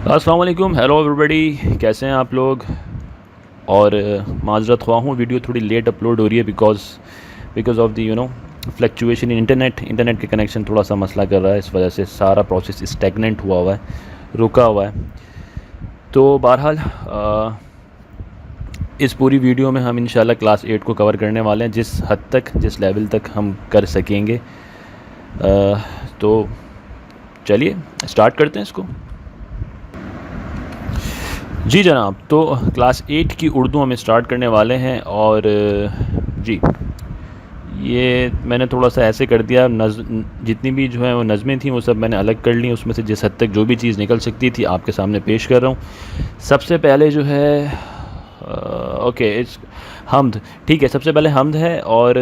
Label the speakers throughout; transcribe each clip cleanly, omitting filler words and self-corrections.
Speaker 1: السلام علیکم، hello everybody, کیسے ہیں آپ لوگ؟ اور معذرت خواہ ہوں، ویڈیو تھوڑی لیٹ اپلوڈ ہو رہی ہے because of the fluctuation internet کے کنیکشن تھوڑا سا مسئلہ کر رہا ہے، اس وجہ سے سارا پروسیس اسٹیگننٹ ہوا ہے، رکا ہوا ہے۔ تو بہرحال اس پوری ویڈیو میں ہم انشاءاللہ کلاس 8 کو کور کرنے والے ہیں، جس لیول تک ہم کر سکیں گے۔ تو چلیے اسٹارٹ کرتے ہیں اس کو۔ جی جناب، تو کلاس 8 کی اردو ہم اسٹارٹ کرنے والے ہیں، اور جی یہ میں نے تھوڑا سا ایسے کر دیا، جتنی بھی جو ہیں وہ نظمیں تھیں وہ سب میں نے الگ کر لیں، اس میں سے جس حد تک جو بھی چیز نکل سکتی تھی آپ کے سامنے پیش کر رہا ہوں۔ سب سے پہلے جو ہے حمد، ٹھیک ہے، سب سے پہلے حمد ہے، اور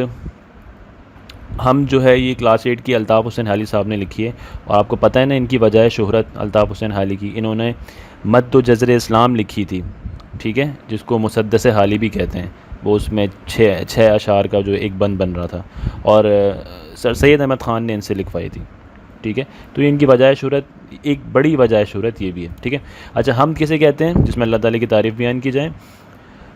Speaker 1: ہم جو ہے یہ کلاس 8 کی الطاف حسین حالی صاحب نے لکھی ہے، اور آپ کو پتہ ہے نا ان کی وجہ شہرت الطاف حسین حالی کی، انہوں نے مد و جزر اسلام لکھی تھی، ٹھیک ہے، جس کو مسدس حالی بھی کہتے ہیں، وہ اس میں 6 اشعار کا جو ایک بند بن رہا تھا، اور سر سید احمد خان نے ان سے لکھوائی تھی، ٹھیک ہے۔ تو ان کی وجہ شہرت، ایک بڑی وجہ شہرت یہ بھی ہے، ٹھیک ہے۔ اچھا، حمد کسے کہتے ہیں؟ جس میں اللہ تعالیٰ کی تعریف بیان کی جائے۔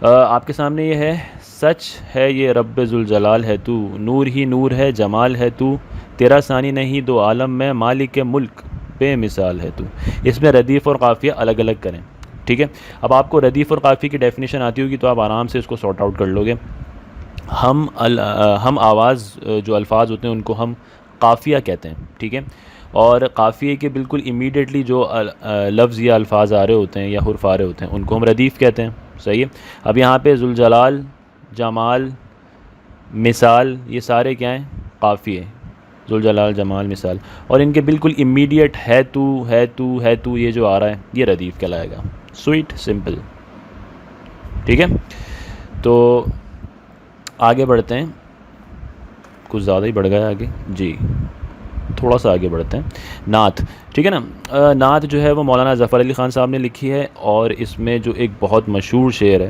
Speaker 1: آپ کے سامنے یہ ہے: سچ ہے یہ رب ذوالجلال ہے تو، نور ہی نور ہے جمال ہے تو، تیرا ثانی نہیں دو عالم میں، مالک ملک بے مثال ہے تو۔ اس میں ردیف اور قافیہ الگ الگ کریں، ٹھیک ہے۔ اب آپ کو ردیف اور قافیہ کی ڈیفینیشن آتی ہوگی تو آپ آرام سے اس کو سارٹ آؤٹ کر لو گے۔ ہم آواز جو الفاظ ہوتے ہیں ان کو ہم قافیہ کہتے ہیں، ٹھیک ہے، اور قافیے کے بالکل امیڈیٹلی جو لفظ یا الفاظ آ رہے ہوتے ہیں یا حرف آ رہے ہوتے ہیں ان کو ہم ردیف کہتے ہیں، صحیح ہے۔ اب یہاں پہ ذوالجلال، جمال، مثال، یہ سارے کیا ہیں؟ قافیے، ذوالجلال، جمال، مثال، اور ان کے بالکل امیڈیٹ ہے تو یہ جو آ رہا ہے یہ ردیف کہلائے گا۔ سویٹ سمپل، ٹھیک ہے۔ تو آگے بڑھتے ہیں، کچھ زیادہ ہی بڑھ گیا آگے، جی تھوڑا سا آگے بڑھتے ہیں۔ نعت، ٹھیک ہے نا۔ نعت جو ہے وہ مولانا ظفر علی خان صاحب نے لکھی ہے، اور اس میں جو ایک بہت مشہور شعر ہے: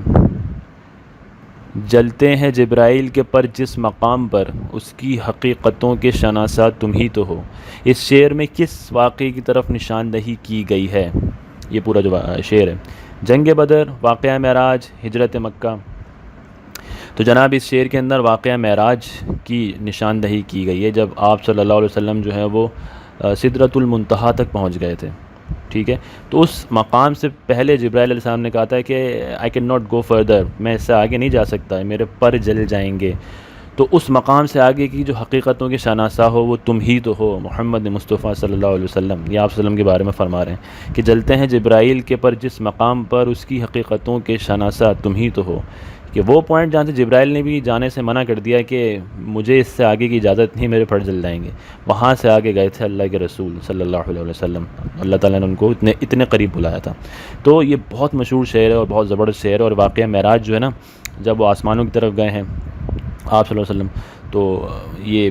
Speaker 1: جلتے ہیں جبرائیل کے پر جس مقام پر، اس کی حقیقتوں کے شناسا تم ہی تو ہو۔ اس شعر میں کس واقعے کی طرف نشاندہی کی گئی ہے؟ یہ پورا جو شعر ہے: جنگ بدر، واقعہ معراج، ہجرت مکہ۔ تو جناب اس شعر کے اندر واقعہ معراج کی نشاندہی کی گئی ہے، جب آپ صلی اللہ علیہ وسلم جو ہے وہ سدرۃ المنتہا تک پہنچ گئے تھے، ٹھیک ہے۔ تو اس مقام سے پہلے جبرائیل علیہ السلام نے کہا تھا کہ I can not go further, میں اس سے آگے نہیں جا سکتا، میرے پر جل جائیں گے۔ تو اس مقام سے آگے کی جو حقیقتوں کے شناسا ہو وہ تم ہی تو ہو، محمد مصطفیٰ صلی اللہ علیہ وسلم۔ یہ آپ صلی اللہ علیہ وسلم کے بارے میں فرما رہے ہیں کہ جلتے ہیں جبرائیل کے پر جس مقام پر، اس کی حقیقتوں کے شناسا تم ہی تو ہو، کہ وہ پوائنٹ جہاں سے جبرائیل نے بھی جانے سے منع کر دیا کہ مجھے اس سے آگے کی اجازت نہیں، میرے پھٹ جل جائیں گے، وہاں سے آگے گئے تھے اللہ کے رسول صلی اللہ علیہ وسلم، اللہ تعالیٰ نے ان کو اتنے قریب بلایا تھا۔ تو یہ بہت مشہور شعر ہے اور بہت زبردست شعر ہے، اور واقعہ معراج جو ہے نا، جب وہ آسمانوں کی طرف گئے ہیں آپ صلی اللہ علیہ وسلم، تو یہ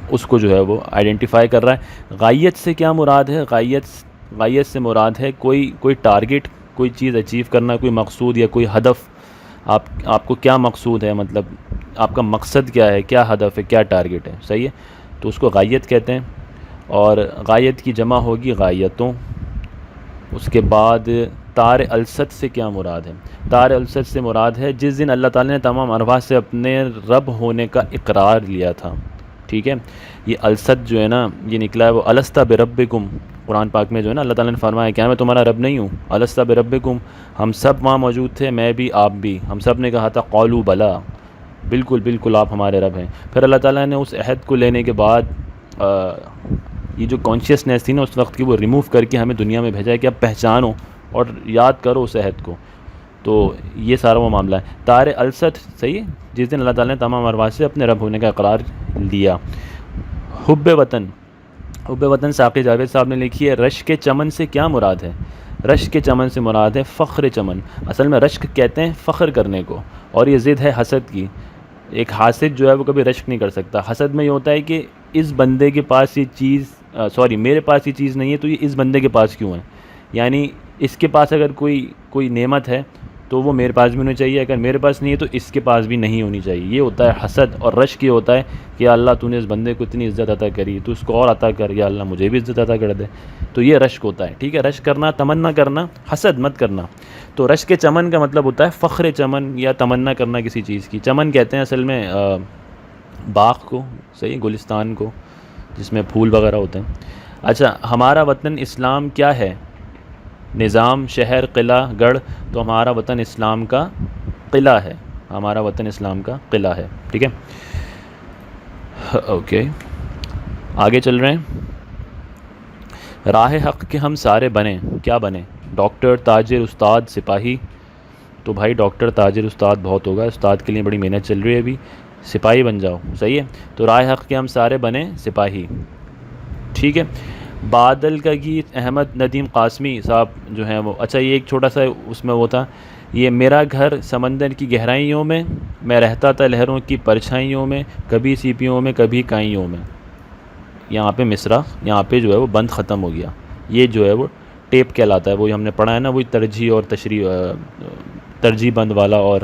Speaker 1: اس کو جو ہے وہ آئیڈینٹیفائی کر رہا ہے۔ غائیت سے کیا مراد ہے؟ غائیت سے مراد ہے کوئی ٹارگٹ، کوئی چیز اچیو کرنا، کوئی مقصود یا کوئی ہدف۔ آپ کو کیا مقصود ہے، مطلب آپ کا مقصد کیا ہے، کیا ہدف ہے، کیا ٹارگٹ ہے، صحیح ہے، تو اس کو غائیت کہتے ہیں۔ اور غائیت کی جمع ہوگی غائیتوں۔ اس کے بعد تار الست سے کیا مراد ہے؟ تار الست سے مراد ہے جس دن اللہ تعالیٰ نے تمام ارواح سے اپنے رب ہونے کا اقرار لیا تھا، ٹھیک ہے۔ یہ الست جو ہے نا، یہ نکلا ہے وہ الست بربکم، قرآن پاک میں جو ہے نا اللہ تعالیٰ نے فرمایا کیا میں تمہارا رب نہیں ہوں؟ الست بربکم، ہم سب وہاں موجود تھے، میں بھی آپ بھی، ہم سب نے کہا تھا قالوا بلا، بالکل بالکل آپ ہمارے رب ہیں۔ پھر اللہ تعالیٰ نے اس عہد کو لینے کے بعد یہ جو کانشیسنیس تھی نا اس وقت کی، وہ ریموو کر کے ہمیں دنیا میں بھیجا ہے کہ اب پہچانو اور یاد کرو اس عہد کو۔ تو یہ سارا وہ معاملہ ہے۔ تار الست، صحیح ہے، جس دن اللہ تعالیٰ نے تمام ارواح سے اپنے رب ہونے کا اقرار لیا۔ حب وطن، حب وطن ساقی جاوید صاحب نے لکھی ہے۔ رشک چمن سے کیا مراد ہے؟ رشک چمن سے مراد ہے فخر چمن۔ اصل میں رشک کہتے ہیں فخر کرنے کو، اور یہ ضد ہے حسد کی۔ ایک حاسد جو ہے وہ کبھی رشک نہیں کر سکتا۔ حسد میں یہ ہوتا ہے کہ اس بندے کے پاس یہ چیز میرے پاس یہ چیز نہیں ہے تو یہ اس بندے کے پاس کیوں ہے، یعنی اس کے پاس اگر کوئی نعمت ہے تو وہ میرے پاس بھی ہونی چاہیے، اگر میرے پاس نہیں ہے تو اس کے پاس بھی نہیں ہونی چاہیے. یہ ہوتا ہے حسد. اور رشک یہ ہوتا ہے کہ اللہ تو نے اس بندے کو اتنی عزت عطا کری، تو اس کو اور عطا کر، یا اللہ مجھے بھی عزت عطا کر دے. تو یہ رشک ہوتا ہے. ٹھیک ہے، رشک کرنا، تمنا کرنا، حسد مت کرنا. تو رشک چمن کا مطلب ہوتا ہے فخر چمن یا تمنا کرنا کسی چیز کی. چمن کہتے ہیں اصل میں باغ کو، صحیح، گلستان کو جس میں پھول وغیرہ ہوتے ہیں. اچھا، ہمارا وطن اسلام کیا ہے؟ نظام، شہر، قلعہ، گڑھ. تو ہمارا وطن اسلام کا قلعہ ہے. ہمارا وطن اسلام کا قلعہ ہے. ٹھیک ہے، اوکے، آگے چل رہے ہیں. راہ حق کے ہم سارے بنیں. کیا بنیں؟ ڈاکٹر، تاجر، استاد، سپاہی. تو بھائی ڈاکٹر، تاجر، استاد بہت ہوگا، استاد کے لیے بڑی محنت چل رہی ہے ابھی. سپاہی بن جاؤ. صحیح ہے. تو راہ حق کے ہم سارے بنیں سپاہی. ٹھیک ہے. بادل کا گیت، احمد ندیم قاسمی صاحب جو ہیں وہ. اچھا، یہ ایک چھوٹا سا اس میں وہ تھا، یہ میرا گھر سمندر کی گہرائیوں میں، میں رہتا تھا لہروں کی پرچھائیوں میں، کبھی سیپیوں میں کبھی کائیوں میں. یہاں پہ مصرع یہاں پہ جو ہے وہ بند ختم ہو گیا. یہ جو ہے وہ ٹیپ کہلاتا ہے. وہ ہم نے پڑھا ہے نا، وہی ترجیح اور ترجیح بند والا، اور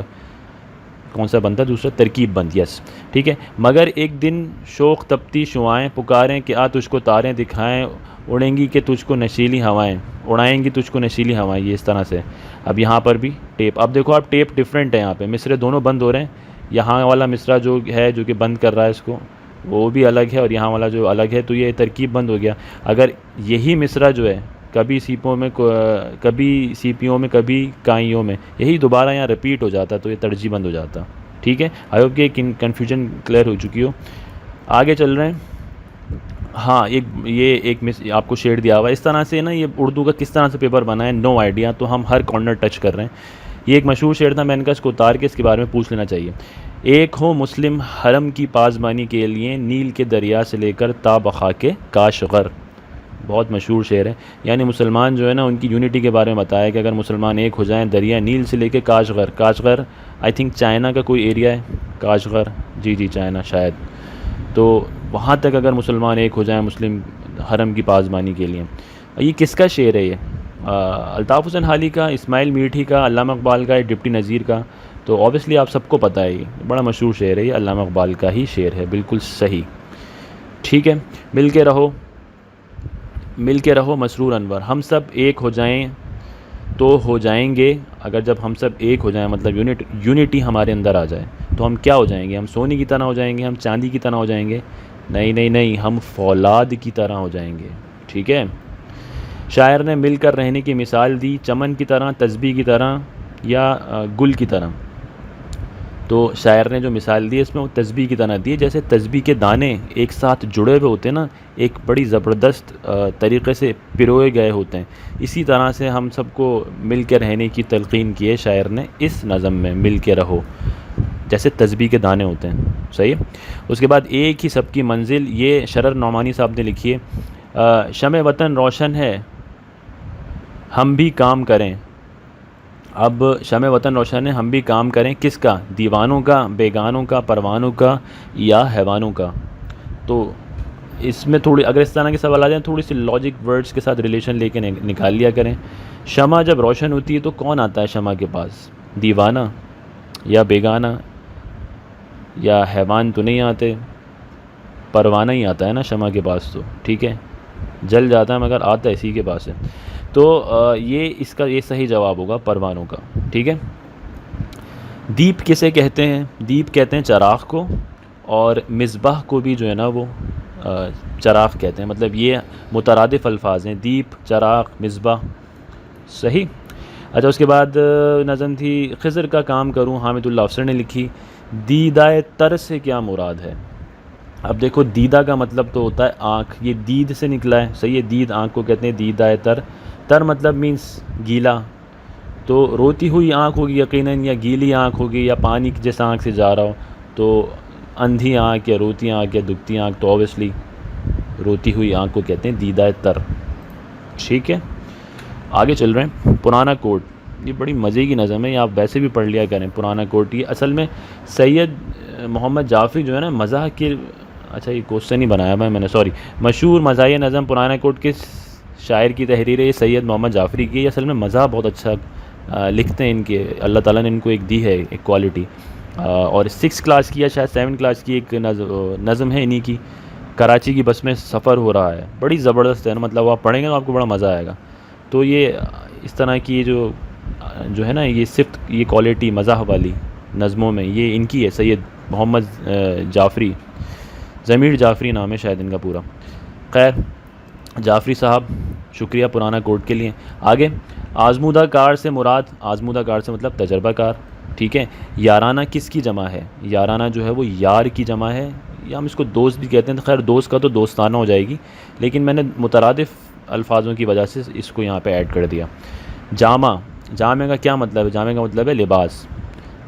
Speaker 1: کون سا بند تھا دوسرا؟ ترکیب بند. یس، ٹھیک ہے. مگر ایک دن شوق تپتی شعائیں پکاریں کہ آ تجھ کو تاریں دکھائیں، اڑیں گی کہ تجھ کو نشیلی ہوائیں، اڑائیں گی تجھ کو نشیلی ہوائیں. یہ اس طرح سے. اب یہاں پر بھی ٹیپ، اب دیکھو آپ ٹیپ ڈیفرنٹ ہے. یہاں پہ مصرے دونوں بند ہو رہے ہیں. یہاں والا مصرع جو ہے، جو کہ بند کر رہا ہے اس کو، وہ بھی الگ ہے، اور یہاں والا جو الگ ہے، تو یہ ترکیب بند ہو گیا. اگر یہی مصرع جو ہے کبھی سیپوں میں کبھی سیپیوں میں کبھی کائیوں میں، یہی دوبارہ یہاں رپیٹ ہو جاتا تو یہ ترجیح بند ہو جاتا. ٹھیک ہے، آئی ہوپ کہ کنفیوژن کلیئر ہو چکی ہو. آگے چل رہے ہیں. ہاں، یہ ایک آپ کو شیڈ دیا ہوا ہے اس طرح سے نا. یہ اردو کا کس طرح سے پیپر بنا ہے، نو آئیڈیا. تو ہم ہر کارنر ٹچ کر رہے ہیں. یہ ایک مشہور شعر تھا، میں نے کہا اس کو اتار کے اس کے بارے میں پوچھ لینا چاہیے. ایک ہو مسلم حرم کی پاسبانی کے لیے، نیل کے دریا سے لے کر تا بخا کے کاشغر. بہت مشہور شعر ہے. یعنی مسلمان جو ہے نا، ان کی یونٹی کے بارے میں بتایا کہ اگر مسلمان ایک ہو جائیں، دریا نیل سے لے کے Kashgar. Kashgar I think China کا کوئی ایریا ہے، کاشغر. جی چائنا شاید. تو وہاں تک اگر مسلمان ایک ہو جائیں مسلم حرم کی پاسبانی کے لیے. یہ کس کا شعر ہے؟ یہ الطاف حسین حالی کا، اسماعیل میٹھی کا، علامہ اقبال کا، ڈپٹی نذیر کا. تو اوبیسلی آپ سب کو پتہ ہے، یہ بڑا مشہور شعر ہے. یہ علامہ اقبال کا ہی شعر ہے. بالکل صحیح. ٹھیک ہے. مل کے رہو مسرور انور. ہم سب ایک ہو جائیں تو ہو جائیں گے. اگر جب ہم سب ایک ہو جائیں، مطلب یونٹی ہمارے اندر آ جائے، تو ہم کیا ہو جائیں گے؟ ہم سونے کی طرح ہو جائیں گے؟ ہم چاندی کی طرح ہو جائیں گے؟ نہیں، ہم فولاد کی طرح ہو جائیں گے. ٹھیک ہے. شاعر نے مل کر رہنے کی مثال دی، چمن کی طرح، تسبیح کی طرح، یا گل کی طرح. تو شاعر نے جو مثال دی اس میں وہ تسبیح کی طرح دی. جیسے تسبیح کے دانے ایک ساتھ جڑے ہوئے ہوتے ہیں نا، ایک بڑی زبردست طریقے سے پروئے گئے ہوتے ہیں. اسی طرح سے ہم سب کو مل کے رہنے کی تلقین کی ہے شاعر نے اس نظم میں. مل کے رہو جیسے تسبیح کے دانے ہوتے ہیں. صحیح ہے. اس کے بعد ایک ہی سب کی منزل، یہ شرر نعمانی صاحب نے لکھی ہے. شمع وطن روشن ہے، ہم بھی کام کریں. اب شمع وطن روشن ہے، ہم بھی کام کریں. کس کا؟ دیوانوں کا، بیگانوں کا، پروانوں کا، یا حیوانوں کا. تو اس میں تھوڑی، اگر اس طرح کے سوال آ جائیں، تھوڑی سی لاجک ورڈز کے ساتھ ریلیشن لے کے نکال لیا کریں. شمع جب روشن ہوتی ہے تو کون آتا ہے شمع کے پاس؟ دیوانہ یا بیگانہ یا حیوان تو نہیں آتے. پروانہ ہی آتا ہے نا شمع کے پاس. تو ٹھیک ہے، جل جاتا ہے مگر آتا ہے اسی کے پاس ہے. تو یہ صحیح جواب ہوگا پروانوں کا. ٹھیک ہے. دیپ کسے کہتے ہیں؟ دیپ کہتے ہیں چراغ کو، اور مصباح کو بھی جو ہے نا وہ چراغ کہتے ہیں. مطلب یہ مترادف الفاظ ہیں، دیپ، چراغ، مصباح. صحیح. اچھا، اس کے بعد نظم تھی خضر کا کام کروں، حامد اللہ افسر نے لکھی. دیدائے تر سے کیا مراد ہے؟ اب دیکھو، دیدہ کا مطلب تو ہوتا ہے آنکھ. یہ دید سے نکلا ہے. صحیح ہے. دید آنکھ کو کہتے ہیں. دیدائے تر مطلب مینس گیلا. تو روتی ہوئی آنکھ ہوگی یقیناً، یا گیلی آنکھ ہوگی، یا پانی جس آنکھ سے جا رہا ہو. تو اندھی آنکھ یا روتی آنکھ یا دکھتی آنکھ، تو اوبیسلی روتی ہوئی آنکھ کو کہتے ہیں دیدائے تر. ٹھیک ہے. آگے چل رہے ہیں. پرانا کوٹ، یہ بڑی مزے کی نظم ہے. یہ آپ ویسے بھی پڑھ لیا کریں. پرانا کوٹ یہ اصل میں سید محمد جعفری جو ہے نا مزاح کے، اچھا یہ کوشچن ہی بنایا میں نے، سوری. مشہور مزاحیہ نظم پرانا کوٹ کے شاعر کی تحریر ہے. یہ سید محمد جعفری کی. اصل میں مزاح بہت اچھا لکھتے ہیں ان کے، اللہ تعالیٰ نے ان کو ایک دی ہے ایک کوالٹی. اور 6 کلاس کی یا شاید 7 کلاس کی ایک نظم ہے انہی کی، کراچی کی بس میں سفر ہو رہا ہے. بڑی زبردست ہے نا، مطلب آپ پڑھیں گے تو آپ کو بڑا مزہ آئے گا. تو یہ اس طرح کی جو ہے نا یہ صفت، یہ کوالٹی مزاح والی نظموں میں یہ ان کی ہے. سید محمد جعفری، ضمیر جعفری نام ہے شاید ان کا پورا. خیر جعفری صاحب شکریہ پرانا کوڈ کے لیے. آگے آزمودہ کار سے مراد، آزمودہ کار سے مطلب تجربہ کار. ٹھیک ہے. یارانہ کس کی جمع ہے؟ یارانہ جو ہے وہ یار کی جمع ہے، یا ہم اس کو دوست بھی کہتے ہیں. تو خیر دوست کا تو دوستانہ ہو جائے گی، لیکن میں نے مترادف الفاظوں کی وجہ سے اس کو یہاں پہ ایڈ کر دیا. جامع، جامع کا کیا مطلب ہے؟ جامع کا مطلب ہے لباس.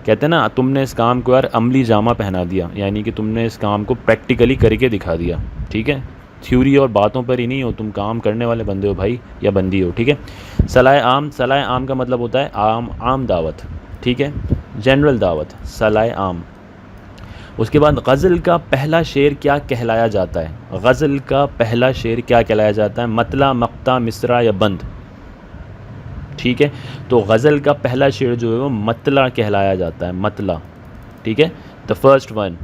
Speaker 1: کہتے ہیں نا تم نے اس کام کو یار عملی جامہ پہنا دیا، یعنی کہ تم نے اس کام کو پریکٹیکلی کر کے دکھا دیا. ٹھیک ہے، تھیوری اور باتوں پر ہی نہیں ہو، تم کام کرنے والے بندے ہو بھائی یا بندی ہو. ٹھیک ہے. صلاح عام، صلاح عام کا مطلب ہوتا ہے عام دعوت. ٹھیک ہے، جنرل دعوت، صلاح عام. اس کے بعد غزل کا پہلا شعر کیا کہلایا جاتا ہے؟ غزل کا پہلا شعر کیا کہلایا جاتا ہے؟ مطلع، مقطع، مصرع یا بند. ٹھیک ہے، تو غزل کا پہلا شعر جو ہے وہ مطلع کہلایا جاتا ہے. مطلع. ٹھیک ہے، the first one،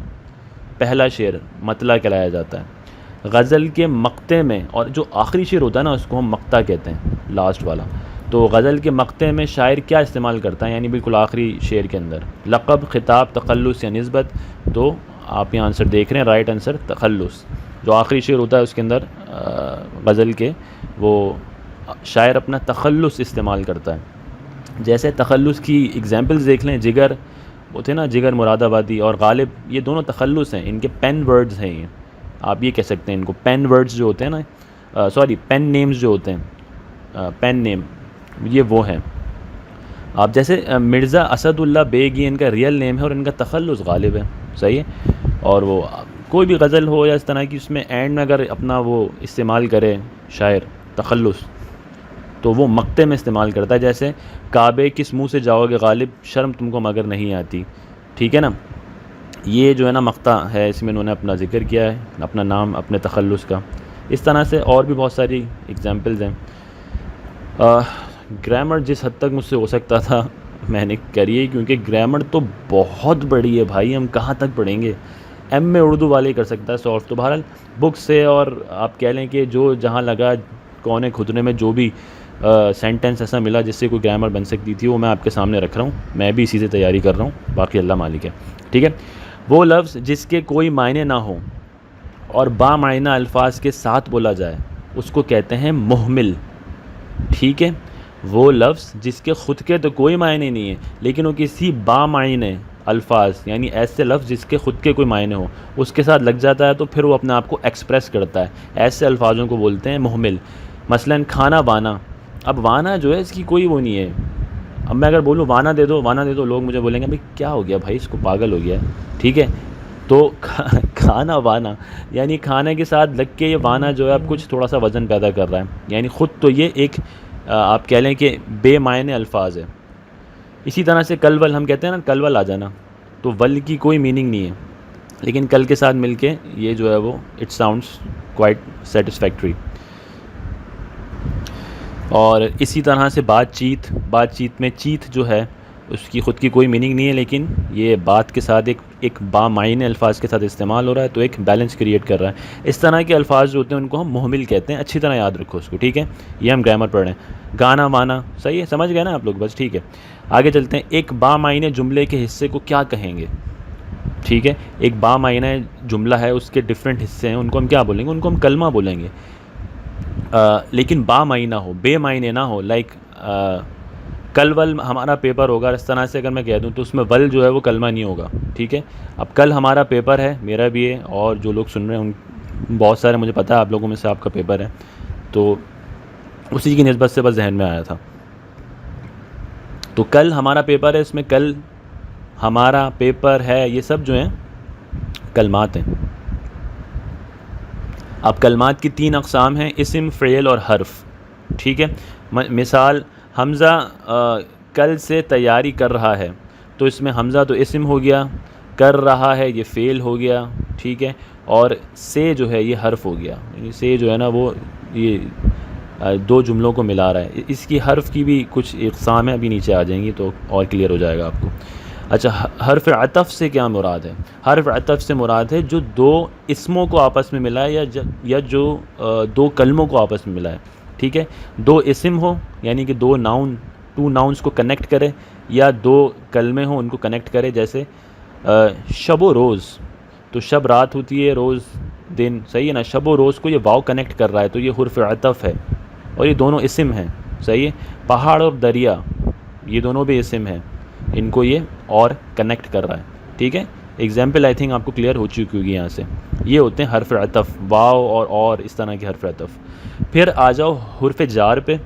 Speaker 1: پہلا شعر مطلع کہلایا جاتا ہے. غزل کے مقطع میں، اور جو آخری شعر ہوتا ہے نا اس کو ہم مقطع کہتے ہیں، لاسٹ والا. تو غزل کے مقطع میں شاعر کیا استعمال کرتا ہے؟ یعنی بالکل آخری شعر کے اندر لقب، خطاب، تخلص یا نسبت. تو آپ یہاں آنسر دیکھ رہے ہیں، رائٹ آنسر تخلص. جو آخری شعر ہوتا ہے اس کے اندر غزل کے، وہ شاعر اپنا تخلص استعمال کرتا ہے. جیسے تخلص کی اگزامپلز دیکھ لیں، جگر وہ تھے نا، جگر مراد آبادی اور غالب، یہ دونوں تخلص ہیں، ان کے پین ورڈز ہیں. یہ آپ یہ کہہ سکتے ہیں ان کو پین ورڈز جو ہوتے ہیں نا، سوری پین نیمز جو ہوتے ہیں، پین نیم یہ وہ ہیں. آپ جیسے مرزا اسد اللہ بیگ، یہ ان کا ریئل نیم ہے اور ان کا تخلص غالب ہے. صحیح ہے. اور وہ کوئی بھی غزل ہو یا اس طرح کی، اس میں اینڈ میں اگر اپنا وہ استعمال کرے شاعر تخلص، تو وہ مقطع میں استعمال کرتا ہے. جیسے کعبے کس منہ سے جاؤ گے غالب، شرم تم کو مگر نہیں آتی. ٹھیک ہے نا، یہ جو ہے نا مقطع ہے، اس میں انہوں نے اپنا ذکر کیا ہے، اپنا نام، اپنے تخلص کا. اس طرح سے اور بھی بہت ساری ایگزامپلز ہیں. گرامر جس حد تک مجھ سے ہو سکتا تھا میں نے کری ہے، کیونکہ گرامر تو بہت بڑی ہے بھائی، ہم کہاں تک پڑھیں گے. ایم اے اردو والے کر سکتا ہے سالو. تو بہرحال بک سے، اور آپ کہہ لیں کہ جو جہاں لگا کونے کھدنے میں جو بھی سینٹنس ایسا ملا جس سے کوئی گرامر بن سکتی تھی، وہ میں آپ کے سامنے رکھ رہا ہوں. میں بھی اسی سے تیاری کر رہا ہوں، باقی اللہ مالک ہے. ٹھیک ہے. وہ لفظ جس کے کوئی معنی نہ ہو اور بامعنی الفاظ کے ساتھ بولا جائے اس کو کہتے ہیں مہمل. ٹھیک ہے. وہ لفظ جس کے خود کے تو کوئی معنی نہیں ہے، لیکن وہ کسی بامعنی الفاظ، یعنی ایسے لفظ جس کے خود کے کوئی معنی ہو، اس کے ساتھ لگ جاتا ہے تو پھر وہ اپنے آپ کو ایکسپریس کرتا ہے. ایسے الفاظوں کو بولتے ہیں مہمل. مثلا کھانا بانا. اب وانا جو ہے اس کی کوئی وہ نہیں ہے. اب میں اگر بولوں وانا دے دو، وانا دے دو، لوگ مجھے بولیں گے بھائی کیا ہو گیا بھائی، اس کو پاگل ہو گیا ہے. ٹھیک ہے. تو کھانا وانا یعنی کھانے کے ساتھ لگ کے یہ وانا جو ہے اب کچھ تھوڑا سا وزن پیدا کر رہا ہے، یعنی خود تو یہ ایک آپ کہہ لیں کہ بے معنی الفاظ ہے. اسی طرح سے کل ول، ہم کہتے ہیں نا کل ول آ جانا، تو ول کی کوئی میننگ نہیں ہے، لیکن کل کے ساتھ مل کے یہ جو ہے وہ اٹ ساؤنڈس کوائٹ سیٹسفیکٹری. اور اسی طرح سے بات چیت میں چیت جو ہے اس کی خود کی کوئی میننگ نہیں ہے، لیکن یہ بات کے ساتھ ایک بامعنی الفاظ کے ساتھ استعمال ہو رہا ہے، تو ایک بیلنس کریٹ کر رہا ہے. اس طرح کے الفاظ جو ہوتے ہیں ان کو ہم مہمل کہتے ہیں. اچھی طرح یاد رکھو اس کو. ٹھیک ہے. یہ ہم گرامر پڑھ رہے ہیں. گانا وانا صحیح ہے، سمجھ گئے نا آپ لوگ؟ بس ٹھیک ہے. آگے چلتے ہیں. ایک بامعنی جملے کے حصے کو کیا کہیں گے؟ ٹھیک ہے. ایک بامعنی جملہ ہے، اس کے ڈفرینٹ حصے ہیں، ان کو ہم کیا بولیں گے؟ ان کو ہم کلمہ بولیں گے. لیکن بامعنی ہو، بے معنی نہ ہو. لائک کل ول ہمارا پیپر ہوگا، اس طرح سے اگر میں کہہ دوں تو اس میں ول جو ہے وہ کلمہ نہیں ہوگا. ٹھیک ہے. اب کل ہمارا پیپر ہے، میرا بھی ہے، اور جو لوگ سن رہے ہیں ان بہت سارے، مجھے پتہ ہے آپ لوگوں میں سے آپ کا پیپر ہے، تو اسی کی نسبت سے بس ذہن میں آیا تھا. تو کل ہمارا پیپر ہے، اس میں کل ہمارا پیپر ہے، یہ سب جو ہیں کلمات ہیں. اب کلمات کی 3 اقسام ہیں: اسم، فعل اور حرف. ٹھیک ہے. مثال حمزہ کل سے تیاری کر رہا ہے، تو اس میں حمزہ تو اسم ہو گیا، کر رہا ہے یہ فعل ہو گیا. ٹھیک ہے. اور سے جو ہے یہ حرف ہو گیا. یعنی سے جو ہے نا وہ یہ دو جملوں کو ملا رہا ہے. اس کی حرف کی بھی کچھ اقسام ہیں، ابھی نیچے آ جائیں گی تو اور کلیئر ہو جائے گا آپ کو. اچھا، حرف عطف سے کیا مراد ہے؟ حرف عطف سے مراد ہے جو دو اسموں کو آپس میں ملا ہے یا جو دو کلموں کو آپس میں ملا ہے. ٹھیک ہے، دو اسم ہو یعنی کہ ٹو ناؤنس کو کنیکٹ کرے، یا دو کلمے ہوں ان کو کنیکٹ کرے. جیسے شب و روز، تو شب رات ہوتی ہے، روز دن، صحیح ہے نا. شب و روز کو یہ واو کنیکٹ کر رہا ہے تو یہ حرف عطف ہے، اور یہ دونوں اسم ہیں. صحیح ہے. پہاڑ اور دریا یہ دونوں بھی اسم ہیں، ان کو یہ اور کنیکٹ کر رہا ہے. ٹھیک ہے، ایگزامپل آئی تھنک آپ کو کلیئر ہو چکی ہوگی یہاں سے. یہ ہوتے ہیں حرف عطف، واو اور اس طرح کے حرف عطف. پھر آ جاؤ حرف جار پہ.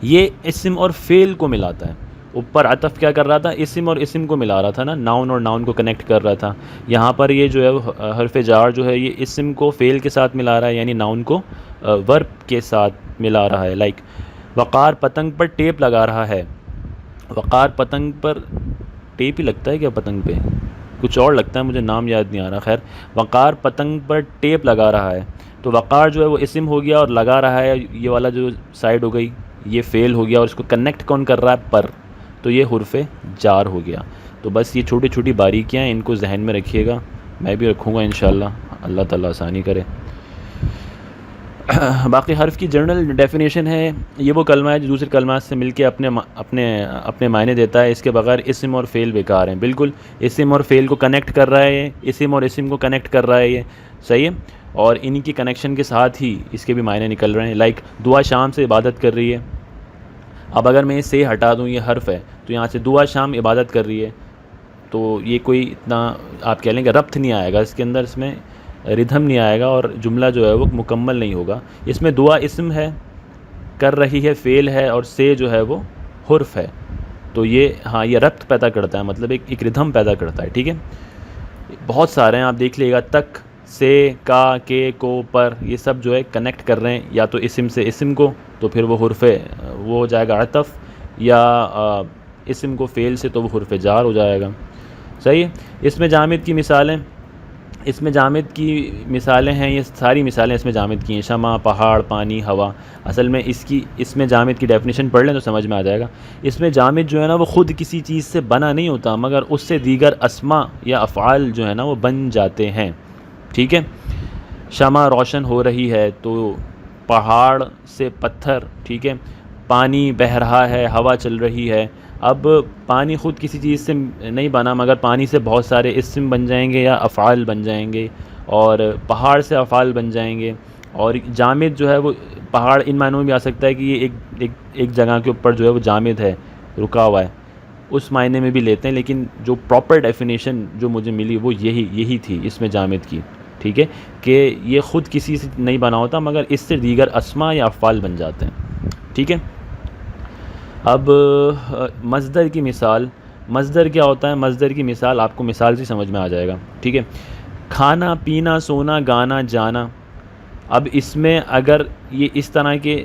Speaker 1: یہ اسم اور فعل کو ملاتا ہے. اوپر عطف کیا کر رہا تھا؟ اسم اور اسم کو ملا رہا تھا نا، ناؤن اور ناؤن کو کنیکٹ کر رہا تھا. یہاں پر یہ جو ہے حرف جار جو ہے یہ اسم کو فعل کے ساتھ ملا رہا ہے، یعنی ناؤن کو ورب کے ساتھ ملا رہا ہے. لائک وقار پتنگ پر ٹیپ لگا رہا ہے. وقار پتنگ پر ٹیپ ہی لگتا ہے کیا؟ پتنگ پہ کچھ اور لگتا ہے، مجھے نام یاد نہیں آ رہا. خیر، وقار پتنگ پر ٹیپ لگا رہا ہے. تو وقار جو ہے وہ اسم ہو گیا، اور لگا رہا ہے یہ والا جو سائڈ ہو گئی یہ فعل ہو گیا، اور اس کو کنیکٹ کون کر رہا ہے؟ پر. تو یہ حرف جار ہو گیا. تو بس یہ چھوٹی چھوٹی باریکیاں ہیں، ان کو ذہن میں رکھیے گا. میں بھی رکھوں گا انشاءاللہ، اللہ تعالیٰ آسانی کرے. باقی حرف کی جنرل ڈیفینیشن ہے، یہ وہ کلمہ ہے جو دوسرے کلمات سے مل کے اپنے معنی دیتا ہے. اس کے بغیر اسم اور فعل بیکار ہیں. بالکل اسم اور فعل کو کنیکٹ کر رہا ہے، اسم اور اسم کو کنیکٹ کر رہا ہے یہ. صحیح ہے، اور ان کی کنیکشن کے ساتھ ہی اس کے بھی معنی نکل رہے ہیں. لائک دعا شام سے عبادت کر رہی ہے. اب اگر میں اسے ہٹا دوں، یہ حرف ہے، تو یہاں سے دعا شام عبادت کر رہی ہے، تو یہ کوئی اتنا آپ کہہ لیں کہ ربط نہیں آئے گا اس کے اندر، اس میں ردھم نہیں آئے گا، اور جملہ جو ہے وہ مکمل نہیں ہوگا. اس میں دعا اسم ہے، کر رہی ہے فعل ہے، اور سے جو ہے وہ حرف ہے. تو یہ ربط پیدا کرتا ہے، مطلب ایک ردھم پیدا کرتا ہے. ٹھیک ہے، بہت سارے ہیں، آپ دیکھ لیے گا. تک، سے، کا، کے، کو، پر، یہ سب جو ہے کنیکٹ کر رہے ہیں یا تو اسم سے اسم کو، تو پھر وہ حرف وہ ہو جائے گا عطف، یا اسم کو فعل سے تو وہ حرف جار ہو جائے گا. صحیح ہے. اس میں جامد کی مثالیں ہیں، یہ ساری مثالیں اس میں جامد کی ہیں. شمع، پہاڑ، پانی، ہوا. اصل میں اس میں جامد کی ڈیفینیشن پڑھ لیں تو سمجھ میں آ جائے گا. اس میں جامد جو ہے نا وہ خود کسی چیز سے بنا نہیں ہوتا، مگر اس سے دیگر اسما یا افعال جو ہے نا وہ بن جاتے ہیں. ٹھیک ہے، شمع روشن ہو رہی ہے تو پہاڑ سے پتھر. ٹھیک ہے، پانی بہہ رہا ہے، ہوا چل رہی ہے. اب پانی خود کسی چیز سے نہیں بنا، مگر پانی سے بہت سارے اسم بن جائیں گے یا افعال بن جائیں گے، اور پہاڑ سے افعال بن جائیں گے. اور جامد جو ہے وہ پہاڑ ان معنوں میں بھی آ سکتا ہے کہ یہ ایک جگہ کے اوپر جو ہے وہ جامد ہے، رکا ہوا ہے، اس معنی میں بھی لیتے ہیں. لیکن جو پراپر ڈیفینیشن جو مجھے ملی وہ یہی تھی اس میں جامد کی. ٹھیک ہے، کہ یہ خود کسی سے نہیں بنا ہوتا، مگر اس سے دیگر اسما یا افعال بن جاتے ہیں. ٹھیک ہے، اب مصدر کی مثال. مصدر کیا ہوتا ہے؟ مصدر کی مثال آپ کو مثال سے سمجھ میں آ جائے گا. ٹھیک ہے، کھانا، پینا، سونا، گانا، جانا. اب اس میں اگر یہ اس طرح کے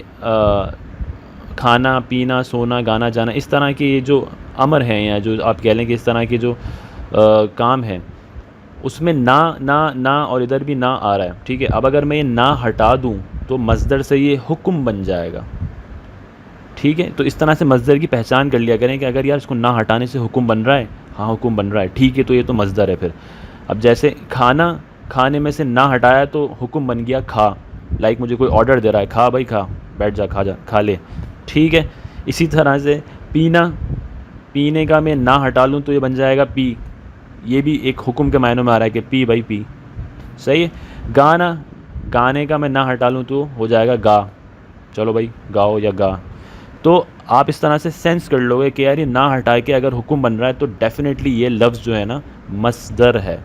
Speaker 1: کھانا، پینا، سونا، گانا، جانا، اس طرح کے یہ جو امر ہیں، یا جو آپ کہہ لیں کہ اس طرح کے جو کام ہیں، اس میں نہ اور ادھر بھی نہ آ رہا ہے. ٹھیک ہے، اب اگر میں یہ نہ ہٹا دوں تو مصدر سے یہ حکم بن جائے گا. ٹھیک ہے، تو اس طرح سے مصدر کی پہچان کر لیا کریں کہ اگر یار اس کو نہ ہٹانے سے حکم بن رہا ہے، ہاں حکم بن رہا ہے، ٹھیک ہے، تو یہ تو مصدر ہے پھر. اب جیسے کھانے میں سے نہ ہٹایا تو حکم بن گیا کھا. لائک مجھے کوئی آرڈر دے رہا ہے، کھا بھائی کھا، بیٹھ جا، کھا لے. ٹھیک ہے، اسی طرح سے پینے کا میں نہ ہٹا لوں تو یہ بن جائے گا پی. یہ بھی ایک حکم کے معنوں میں آ رہا ہے کہ پی بھائی پی. صحیح ہے. گانے کا میں نہ ہٹا لوں تو ہو جائے گا گا. چلو بھائی گاؤ یا گا. تو آپ اس طرح سے سینس کر لو گے کہ یار یہ نہ ہٹا کے اگر حکم بن رہا ہے تو ڈیفینیٹلی یہ لفظ جو ہے نا مصدر ہے.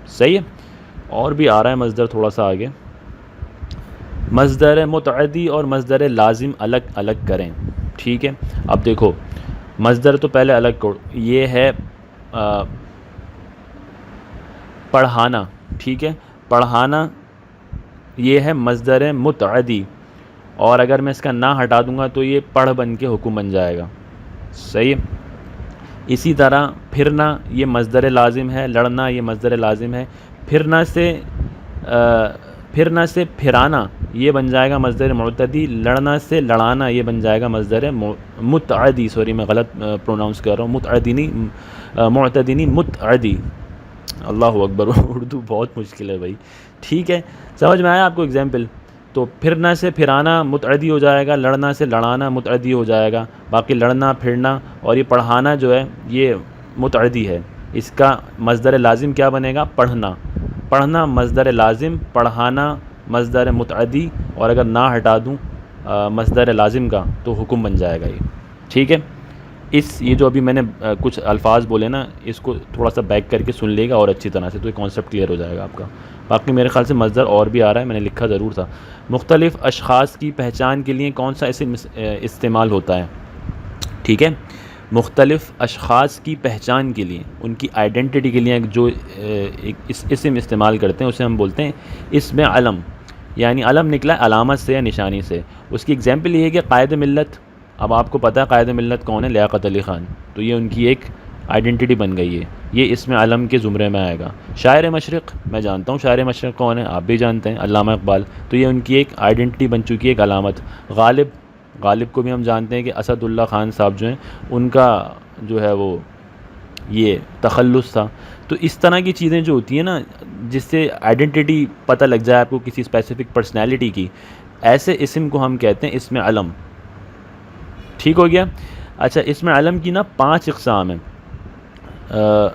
Speaker 1: صحیح ہے. اور بھی آ رہا ہے مصدر تھوڑا سا آگے. مصدر متعدی اور مصدر لازم الگ الگ کریں. ٹھیک ہے، اب دیکھو مصدر تو پہلے الگ کرو. یہ ہے پڑھانا. ٹھیک ہے، پڑھانا یہ ہے مصدر متعدی، اور اگر میں اس کا نہ ہٹا دوں گا تو یہ پڑھ بن کے حکم بن جائے گا. صحیح ہے. اسی طرح پھرنا یہ مصدر لازم ہے، لڑنا یہ مصدر لازم ہے. پھرنا سے پھرانا یہ بن جائے گا مصدر معتدی، لڑنا سے لڑانا یہ بن جائے گا مصدر متعدی، سوری میں غلط پروناؤنس کر رہا ہوں، متعدی نہیں، معتدی نہیں، متعدی، اللہ اکبر اردو بہت مشکل ہے بھائی، ٹھیک ہے سمجھ میں آیا آپ کو ایگزامپل؟ تو پھرنا سے پھرانا متعدی ہو جائے گا، لڑنا سے لڑانا متعدی ہو جائے گا، باقی لڑنا پھرنا اور یہ پڑھانا جو ہے یہ متعدی ہے، اس کا مصدر لازم کیا بنے گا؟ پڑھنا، پڑھنا مصدر لازم، پڑھانا مصدر متعدی، اور اگر نہ ہٹا دوں مصدر لازم کا تو حکم بن جائے گا یہ، ٹھیک ہے؟ یہ جو ابھی میں نے کچھ الفاظ بولے نا، اس کو تھوڑا سا بیک کر کے سن لے گا اور اچھی طرح سے، تو یہ کانسیپٹ کلیئر ہو جائے گا آپ کا۔ باقی میرے خیال سے مصدر اور بھی آ رہا ہے، میں نے لکھا ضرور تھا۔ مختلف اشخاص کی پہچان کے لیے کون سا اسم استعمال ہوتا ہے؟ ٹھیک ہے، مختلف اشخاص کی پہچان کے لیے، ان کی آئیڈینٹی کے لیے جو اسم استعمال کرتے ہیں اسے ہم بولتے ہیں اسم علم، یعنی علم نکلا ہے علامت سے یا نشانی سے۔ اس کی اگزامپل یہ ہے کہ قائد ملت، اب آپ کو پتہ ہے قائد ملت کون ہے؟ لیاقت علی خان، تو یہ ان کی ایک آئیڈینٹی بن گئی ہے، یہ اسم علم کے زمرے میں آئے گا۔ شاعر مشرق، میں جانتا ہوں شاعر مشرق کون ہے، آپ بھی جانتے ہیں، علامہ اقبال، تو یہ ان کی ایک آئیڈینٹی بن چکی ہے، ایک علامت۔ غالب، غالب کو بھی ہم جانتے ہیں کہ اسد اللہ خان صاحب جو ہیں ان کا جو ہے وہ یہ تخلص تھا۔ تو اس طرح کی چیزیں جو ہوتی ہیں نا، جس سے آئیڈینٹی پتہ لگ جائے آپ کو کسی اسپیسیفک پرسنالٹی کی، ایسے اسم کو ہم کہتے ہیں اسم علم، ٹھیک ہو گیا؟ اچھا، اسم علم کی نا 5 اقسام ہیں،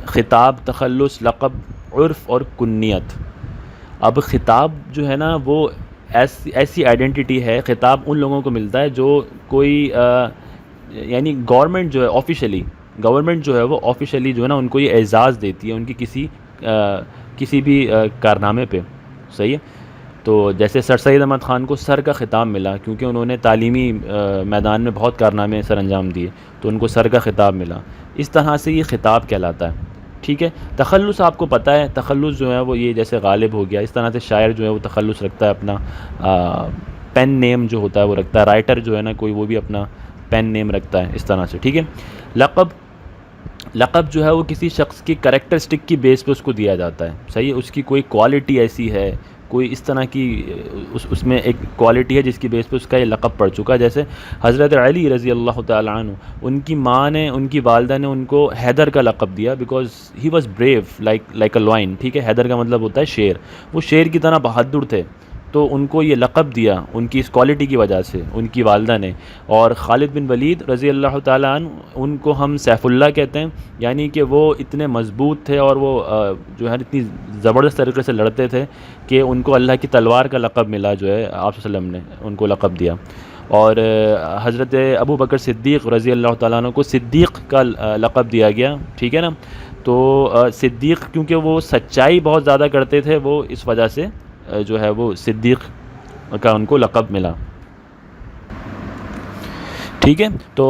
Speaker 1: خطاب، تخلص، لقب، عرف اور کنیت۔ اب خطاب جو ہے نا وہ ایسی آئیڈینٹی ہے، خطاب ان لوگوں کو ملتا ہے جو کوئی یعنی گورنمنٹ جو ہے آفیشلی، گورنمنٹ جو ہے وہ آفیشلی جو ہے نا ان کو یہ اعزاز دیتی ہے ان کی کسی بھی کارنامے پہ، صحیح ہے؟ تو جیسے سر سید احمد خان کو سر کا خطاب ملا کیونکہ انہوں نے تعلیمی میدان میں بہت کارنامے سر انجام دیے، تو ان کو سر کا خطاب ملا، اس طرح سے یہ خطاب کہلاتا ہے، ٹھیک ہے؟ تخلص آپ کو پتہ ہے، تخلص جو ہے وہ یہ جیسے غالب ہو گیا، اس طرح سے شاعر جو ہے وہ تخلص رکھتا ہے اپنا، پین نیم جو ہوتا ہے وہ رکھتا ہے، رائٹر جو ہے نا کوئی وہ بھی اپنا پین نیم رکھتا ہے، اس طرح سے، ٹھیک ہے؟ لقب، لقب جو ہے وہ کسی شخص کی کریکٹرسٹک کی بیس پہ اس کو دیا جاتا ہے، صحیح ہے؟ اس کی کوئی کوالٹی ایسی ہے، کوئی اس طرح کی اس میں ایک کوالٹی ہے جس کی بیس پہ اس کا یہ لقب پڑ چکا ہے۔ جیسے حضرت علی رضی اللہ تعالیٰ عنہ، ان کی ماں نے، ان کی والدہ نے ان کو حیدر کا لقب دیا because he was brave like a line, ٹھیک ہے؟ حیدر کا مطلب ہوتا ہے شیر، وہ شیر کی طرح بہادر تھے، تو ان کو یہ لقب دیا ان کی اس کوالٹی کی وجہ سے ان کی والدہ نے۔ اور خالد بن ولید رضی اللہ تعالیٰ عنہ، ان کو ہم سیف اللہ کہتے ہیں، یعنی کہ وہ اتنے مضبوط تھے اور وہ جو ہے اتنی زبردست طریقے سے لڑتے تھے کہ ان کو اللہ کی تلوار کا لقب ملا، جو ہے آپ صلی اللہ علیہ وسلم نے ان کو لقب دیا۔ اور حضرت ابو بکر صدیق رضی اللہ تعالیٰ عنہ کو صدیق کا لقب دیا گیا، ٹھیک ہے نا؟ تو صدیق کیونکہ وہ سچائی بہت زیادہ کرتے تھے، وہ اس وجہ سے جو ہے وہ صدیق کا ان کو لقب ملا، ٹھیک ہے؟ تو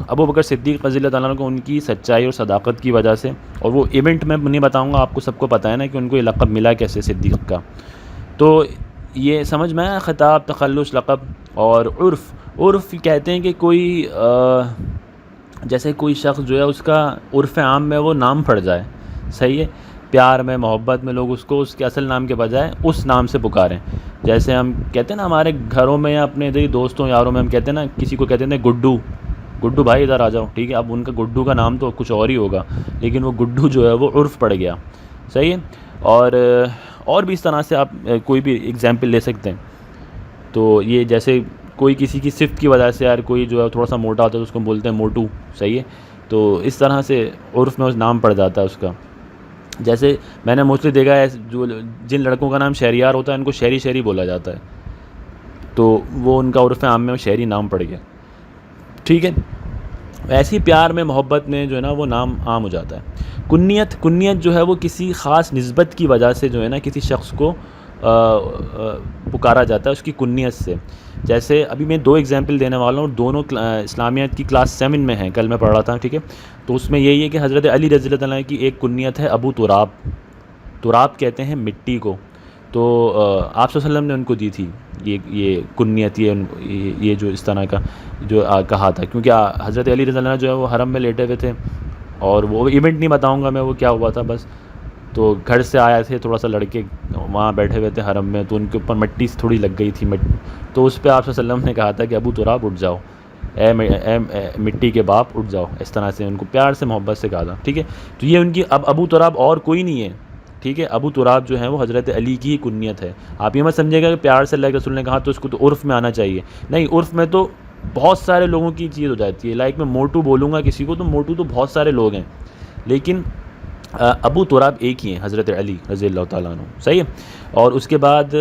Speaker 1: ابو بکر صدیق رضی اللہ تعالیٰ عنہ کو ان کی سچائی اور صداقت کی وجہ سے، اور وہ ایونٹ میں نہیں بتاؤں گا، آپ کو سب کو پتہ ہے نا کہ ان کو یہ لقب ملا کیسے صدیق کا۔ تو یہ سمجھ میں آیا خطاب، تخلص، لقب۔ اور عرف، عرف کہتے ہیں کہ کوئی جیسے کوئی شخص جو ہے اس کا عرف عام میں وہ نام پڑ جائے، صحیح ہے؟ پیار میں، محبت میں لوگ اس کو اس کے اصل نام کے بجائے اس نام سے پکاریں، جیسے ہم کہتے ہیں نا ہمارے گھروں میں یا اپنے دوستوں یاروں میں ہم کہتے ہیں نا، کسی کو کہتے ہیں گڈو، گڈو بھائی ادھر آ جاؤ، ٹھیک ہے؟ اب ان کا گڈو کا نام تو کچھ اور ہی ہوگا، لیکن وہ گڈو جو ہے وہ عرف پڑ گیا، صحیح ہے؟ اور بھی اس طرح سے آپ کوئی بھی ایگزامپل لے سکتے ہیں۔ تو یہ جیسے کوئی کسی کی صفت کی وجہ سے، یار کوئی جو ہے تھوڑا سا موٹا ہوتا ہے تو اس کو بولتے ہیں موٹو، صحیح ہے؟ تو اس طرح سے عرف میں اس نام پڑ جاتا ہے اس کا۔ جیسے میں نے موسٹلی دیکھا ہے جو جن لڑکوں کا نام شہریار ہوتا ہے ان کو شہری شہری بولا جاتا ہے، تو وہ ان کا عرف عام میں شہری نام پڑ گیا، ٹھیک ہے؟ ایسی پیار میں، محبت میں جو ہے نا وہ نام عام ہو جاتا ہے۔ کنیت، کنیت جو ہے وہ کسی خاص نسبت کی وجہ سے جو ہے نا کسی شخص کو پکارا جاتا ہے اس کی کنیت سے۔ جیسے ابھی میں 2 ایگزامپل دینے والا ہوں، دونوں اسلامیات کی کلاس 7 میں ہیں، کل میں پڑھ رہا تھا، ٹھیک ہے؟ تو اس میں یہی ہے کہ حضرت علی رضی اللہ تعالیٰ کی ایک کنیت ہے ابو تراب، تراب کہتے ہیں مٹی کو، تو آپ صلی اللہ علیہ وسلم نے ان کو دی تھی یہ کنیت، یہ جو اس طرح کا جو کہا تھا، کیونکہ حضرت علی رضی اللہ عنہ جو ہے وہ حرم میں لیٹے ہوئے تھے، اور وہ ایونٹ نہیں بتاؤں گا میں وہ کیا ہوا تھا بس، تو گھر سے آیا تھے تھوڑا سا لڑکے وہاں بیٹھے ہوئے تھے حرم میں، تو ان کے اوپر مٹی تھوڑی لگ گئی تھی، تو اس پہ آپ صلی اللہ علیہ وسلم نے کہا تھا کہ ابو تراب اٹھ جاؤ، اے مٹی کے باپ اٹھ جاؤ، اس طرح سے ان کو پیار سے محبت سے کہا تھا، ٹھیک ہے. تو یہ ان کی، اب ابو تراب اور کوئی نہیں ہے، ٹھیک ہے. ابو تراب جو ہے وہ حضرت علی کی کنیت ہے. آپ یہ مت سمجھے گا کہ پیار سے اللہ کے رسول نے کہا تو اس کو تو عرف میں آنا چاہیے، نہیں، عرف میں تو بہت سارے لوگوں کی چیز ہو جاتی ہے. لائک میں موٹو بولوں گا کسی کو تو موٹو تو بہت سارے لوگ ہیں، لیکن ابو تراب ایک ہی ہیں، حضرت علی رضی اللہ تعالیٰ عنہ، صحیح ہے. اور اس کے بعد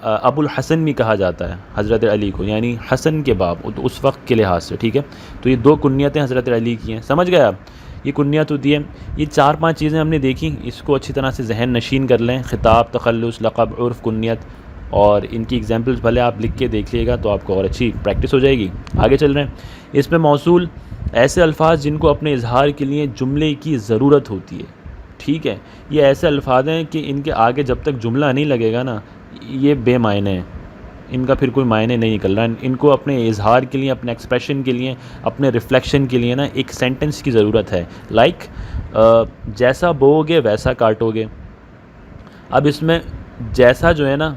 Speaker 1: ابو الحسن بھی کہا جاتا ہے حضرت علی کو، یعنی حسن کے باپ، تو اس وقت کے لحاظ سے، ٹھیک ہے. تو یہ 2 کنیتیں حضرت علی کی ہیں، سمجھ گئے آپ. یہ کنیت ہوتی ہے. یہ 4-5 چیزیں ہم نے دیکھی، اس کو اچھی طرح سے ذہن نشین کر لیں. خطاب، تخلص، لقب، عرف، کنیت، اور ان کی ایگزامپلس بھلے آپ لکھ کے دیکھ لیے گا تو آپ کو اور اچھی پریکٹس ہو جائے گی. آگے چل رہے ہیں. اس میں موصول ایسے الفاظ جن کو اپنے اظہار کے لیے جملے کی ضرورت ہوتی ہے، ٹھیک ہے. یہ ایسے الفاظ ہیں کہ ان کے آگے جب تک جملہ نہیں لگے گا نا، یہ بے معنی ہیں، ان کا پھر کوئی معنی نہیں نکل رہا. ان کو اپنے اظہار کے لیے، اپنے ایکسپریشن کے لیے، اپنے ریفلیکشن کے لیے نا ایک سینٹنس کی ضرورت ہے. لائک جیسا بوؤ گے ویسا کاٹو گے. اب اس میں جیسا جو ہے نا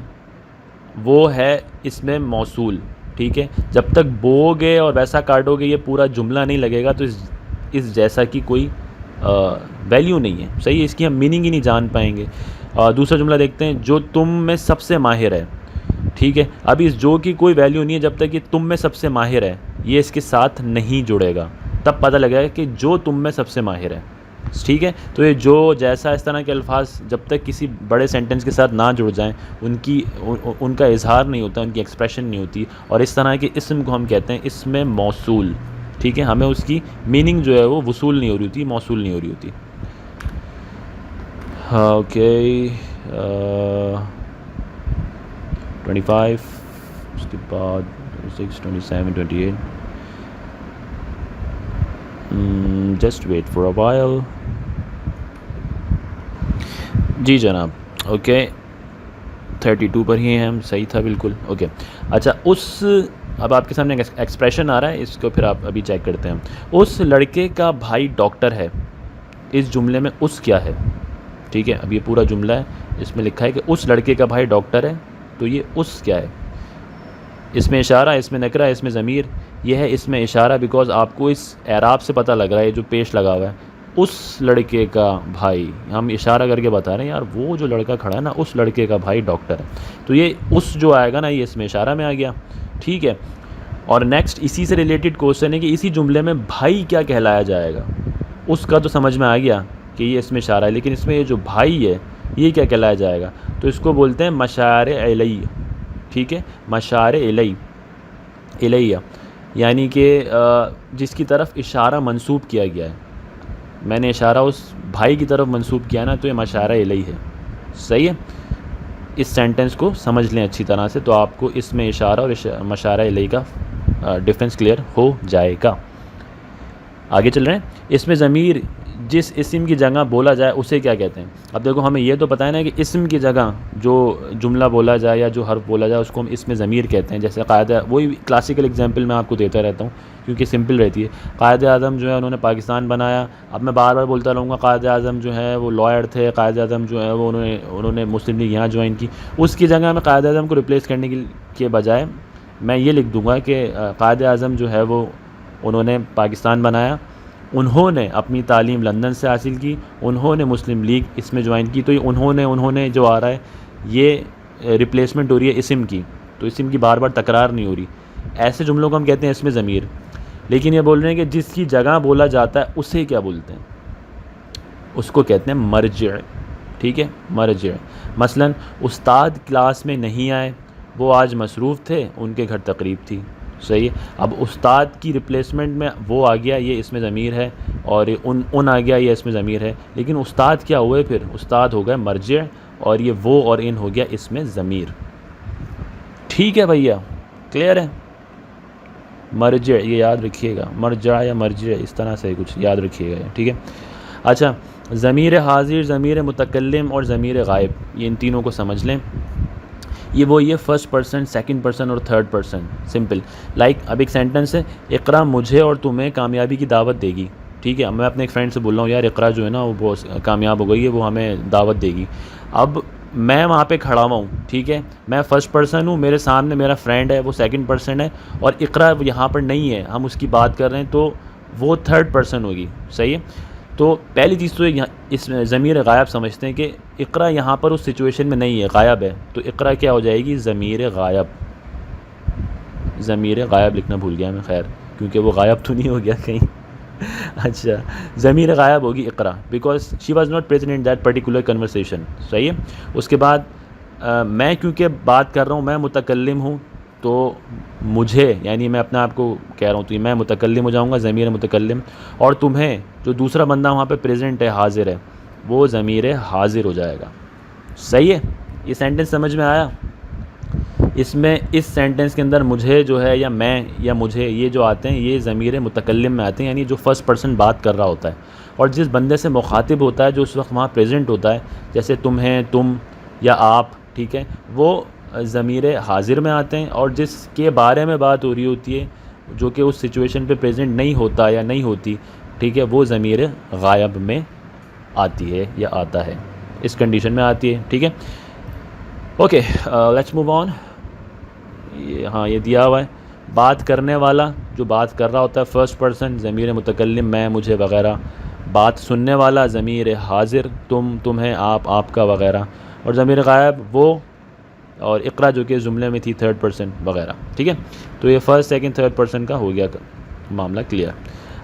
Speaker 1: وہ ہے اس میں موصول، ٹھیک ہے. جب تک بوؤ گے اور ویسا کاٹو گے یہ پورا جملہ نہیں لگے گا تو اس جیسا کی کوئی ویلیو نہیں ہے، صحیح ہے. اس کی ہم میننگ ہی نہیں جان پائیں گے. دوسرا جملہ دیکھتے ہیں، جو تم میں سب سے ماہر ہے، ٹھیک ہے. اب اس جو کی کوئی ویلیو نہیں ہے جب تک یہ تم میں سب سے ماہر ہے یہ اس کے ساتھ نہیں جڑے گا، تب پتہ لگے گا کہ جو تم میں سب سے ماہر ہے، ٹھیک ہے. تو یہ جو، جیسا، اس طرح کے الفاظ جب تک کسی بڑے سینٹنس کے ساتھ نہ جڑ جائیں ان کا اظہار نہیں ہوتا، ان کی ایکسپریشن نہیں ہوتی. اور اس طرح کے اسم کو ہم کہتے ہیں اسم موصول، ٹھیک ہے. ہمیں اس کی میننگ جو ہے وہ وصول نہیں ہو رہی ہوتی، موصول نہیں ہو رہی ہوتی. اوکے. 25، اس کے بعد 26، 27، 28. Just wait for a while. جی جناب. اوکے 32 پر ہی ہیں ہم، صحیح تھا بالکل. اوکے اچھا. اب آپ کے سامنے ایکسپریشن آ رہا ہے، اس کو پھر آپ ابھی چیک کرتے ہیں. اس لڑکے کا بھائی ڈاکٹر ہے. اس جملے میں اس کیا ہے، ٹھیک ہے. اب یہ پورا جملہ ہے، اس میں لکھا ہے کہ اس لڑکے کا بھائی ڈاکٹر ہے، تو یہ اس کیا ہے. اس میں اشارہ، اس میں نکرہ، اس میں ضمیر. یہ ہے اس میں اشارہ بیکاز آپ کو اس اعراب سے پتہ لگ رہا ہے جو پیش لگا ہوا ہے. اس لڑکے کا بھائی، ہم اشارہ کر کے بتا رہے ہیں یار وہ جو لڑکا کھڑا ہے نا اس لڑکے کا بھائی ڈاکٹر ہے. تو یہ اس جو آئے گا نا یہ اس میں اشارہ میں آ گیا، ٹھیک ہے. اور نیکسٹ اسی سے ریلیٹڈ کوشچن ہے کہ اسی جملے میں بھائی کیا کہلایا جائے گا. اس کا تو سمجھ میں آ گیا کہ یہ اس میں اشارہ ہے، لیکن اس میں یہ جو بھائی ہے یہ کیا کہلایا جائے گا. تو اس کو بولتے ہیں مشاعر الیہ، ٹھیک ہے. مشاعر الیہ یعنی کہ جس کی طرف اشارہ منسوب کیا گیا ہے. میں نے اشارہ اس بھائی کی طرف منسوب کیا نا تو یہ مشاعر الیہ ہے، صحیح ہے. اس سینٹنس کو سمجھ لیں اچھی طرح سے تو آپ کو اس میں اشارہ اور مشاعر الیہ کا ڈفرینس کلیئر ہو جائے گا. آگے چل رہے ہیں. اس میں ضمیر جس اسم کی جگہ بولا جائے اسے کیا کہتے ہیں. اب دیکھو ہمیں یہ تو پتہ ہے نا کہ اسم کی جگہ جو جملہ بولا جائے یا جو حرف بولا جائے اس کو ہم اسم ضمیر کہتے ہیں. جیسے قائدہ، وہی کلاسیکل ایگزامپل میں آپ کو دیتا رہتا ہوں کیونکہ سمپل رہتی ہے. قائد اعظم جو ہے انہوں نے پاکستان بنایا. اب میں بار بار بولتا رہوں گا قائد اعظم جو ہے وہ لائر تھے، قائد اعظم جو ہے وہ انہوں نے مسلم لیگ یہاں جوائن کی. اس کی جگہ میں قائد اعظم کو ریپلیس کرنے کے بجائے میں یہ لکھ دوں گا کہ قائد اعظم جو ہے وہ انہوں نے پاکستان بنایا، انہوں نے اپنی تعلیم لندن سے حاصل کی، انہوں نے مسلم لیگ اس میں جوائن کی. تو یہ انہوں نے جو آ رہا ہے یہ ریپلیسمنٹ ہو رہی ہے اسم کی، تو اسم کی بار بار تکرار نہیں ہو رہی. ایسے جملوں کو ہم کہتے ہیں اسم ضمیر. لیکن یہ بول رہے ہیں کہ جس کی جگہ بولا جاتا ہے اسے کیا بولتے ہیں، اس کو کہتے ہیں مرجع، ٹھیک ہے. مرجع. مثلا استاد کلاس میں نہیں آئے، وہ آج مصروف تھے، ان کے گھر تقریب تھی، صحیح ہے. اب استاد کی ریپلیسمنٹ میں وہ آ گیا یہ اسم ضمیر ہے، اور ان آ گیا یہ اسم ضمیر ہے. لیکن استاد کیا ہوئے پھر، استاد ہو گئے مرجع، اور یہ وہ اور ان ہو گیا اسم ضمیر. ٹھیک ہے بھیا، کلیئر ہے. مرجع یہ یاد رکھیے گا، مرجع یا مرجع اس طرح سے کچھ یاد رکھیے گا، ٹھیک ہے. اچھا، ضمیر حاضر، ضمیر متکلم اور ضمیر غائب، یہ ان تینوں کو سمجھ لیں. یہ فرسٹ پرسن، سیکنڈ پرسن اور تھرڈ پرسن. سمپل. لائک اب ایک سینٹنس ہے، اقرا مجھے اور تمہیں کامیابی کی دعوت دے گی، ٹھیک ہے. اب میں اپنے ایک فرینڈ سے بول رہا ہوں یار اقرا جو ہے نا وہ بہت کامیاب ہو گئی ہے، وہ ہمیں دعوت دے گی. اب میں وہاں پہ کھڑا ہوا ہوں، ٹھیک ہے، میں فرسٹ پرسن ہوں، میرے سامنے میرا فرینڈ ہے وہ سیکنڈ پرسن ہے، اور اقرا یہاں پر نہیں ہے، ہم اس کی بات کر رہے ہیں تو وہ تھرڈ پرسن ہوگی، صحیح ہے. تو پہلی چیز تو اس میں ضمیر غائب سمجھتے ہیں کہ اقرا یہاں پر اس سچویشن میں نہیں ہے، غائب ہے، تو اقرا کیا ہو جائے گی؟ ضمیر غائب. ضمیر غائب لکھنا بھول گیا میں، خیر کیونکہ وہ غائب تو نہیں ہو گیا کہیں. اچھا، ضمیر غائب ہوگی Iqra, because she was not present in that particular conversation, صحیح ہے. اس کے بعد میں کیونکہ بات کر رہا ہوں، میں متکلم ہوں، تو مجھے، یعنی میں اپنے آپ کو کہہ رہا ہوں تو میں متکلم ہو جاؤں گا، ضمیر متکلم. اور تمہیں، جو دوسرا بندہ وہاں پہ پریزنٹ ہے، حاضر ہے، وہ ضمیر حاضر ہو جائے گا. صحیح ہے، یہ سینٹنس سمجھ میں آیا؟ اس میں اس سینٹنس کے اندر مجھے جو ہے، یا میں یا مجھے، یہ جو آتے ہیں یہ ضمیر متکلم میں آتے ہیں، یعنی جو فرسٹ پرسن بات کر رہا ہوتا ہے. اور جس بندے سے مخاطب ہوتا ہے، جو اس وقت وہاں پریزنٹ ہوتا ہے، جیسے تمہیں، تم یا آپ، ٹھیک ہے، وہ ضمیر حاضر میں آتے ہیں. اور جس کے بارے میں بات ہو رہی ہوتی ہے، جو کہ اس سچویشن پہ پریزنٹ نہیں ہوتا یا نہیں ہوتی، ٹھیک ہے، وہ ضمیر غائب میں آتی ہے یا آتا ہے، اس کنڈیشن میں آتی ہے. ٹھیک ہے، اوکے، لیٹس موو آن. ہاں، یہ دیا ہوا ہے، بات کرنے والا جو بات کر رہا ہوتا ہے فرسٹ پرسن، ضمیر متکلم میں، مجھے وغیرہ. بات سننے والا ضمیر حاضر، تم، تمہیں، آپ کا وغیرہ. اور ضمیر غائب وہ، اور اقرا جو کہ جملے میں تھی تھرڈ پرسن وغیرہ. ٹھیک ہے، تو یہ فرسٹ سیکنڈ تھرڈ پرسن کا ہو گیا معاملہ کلیئر.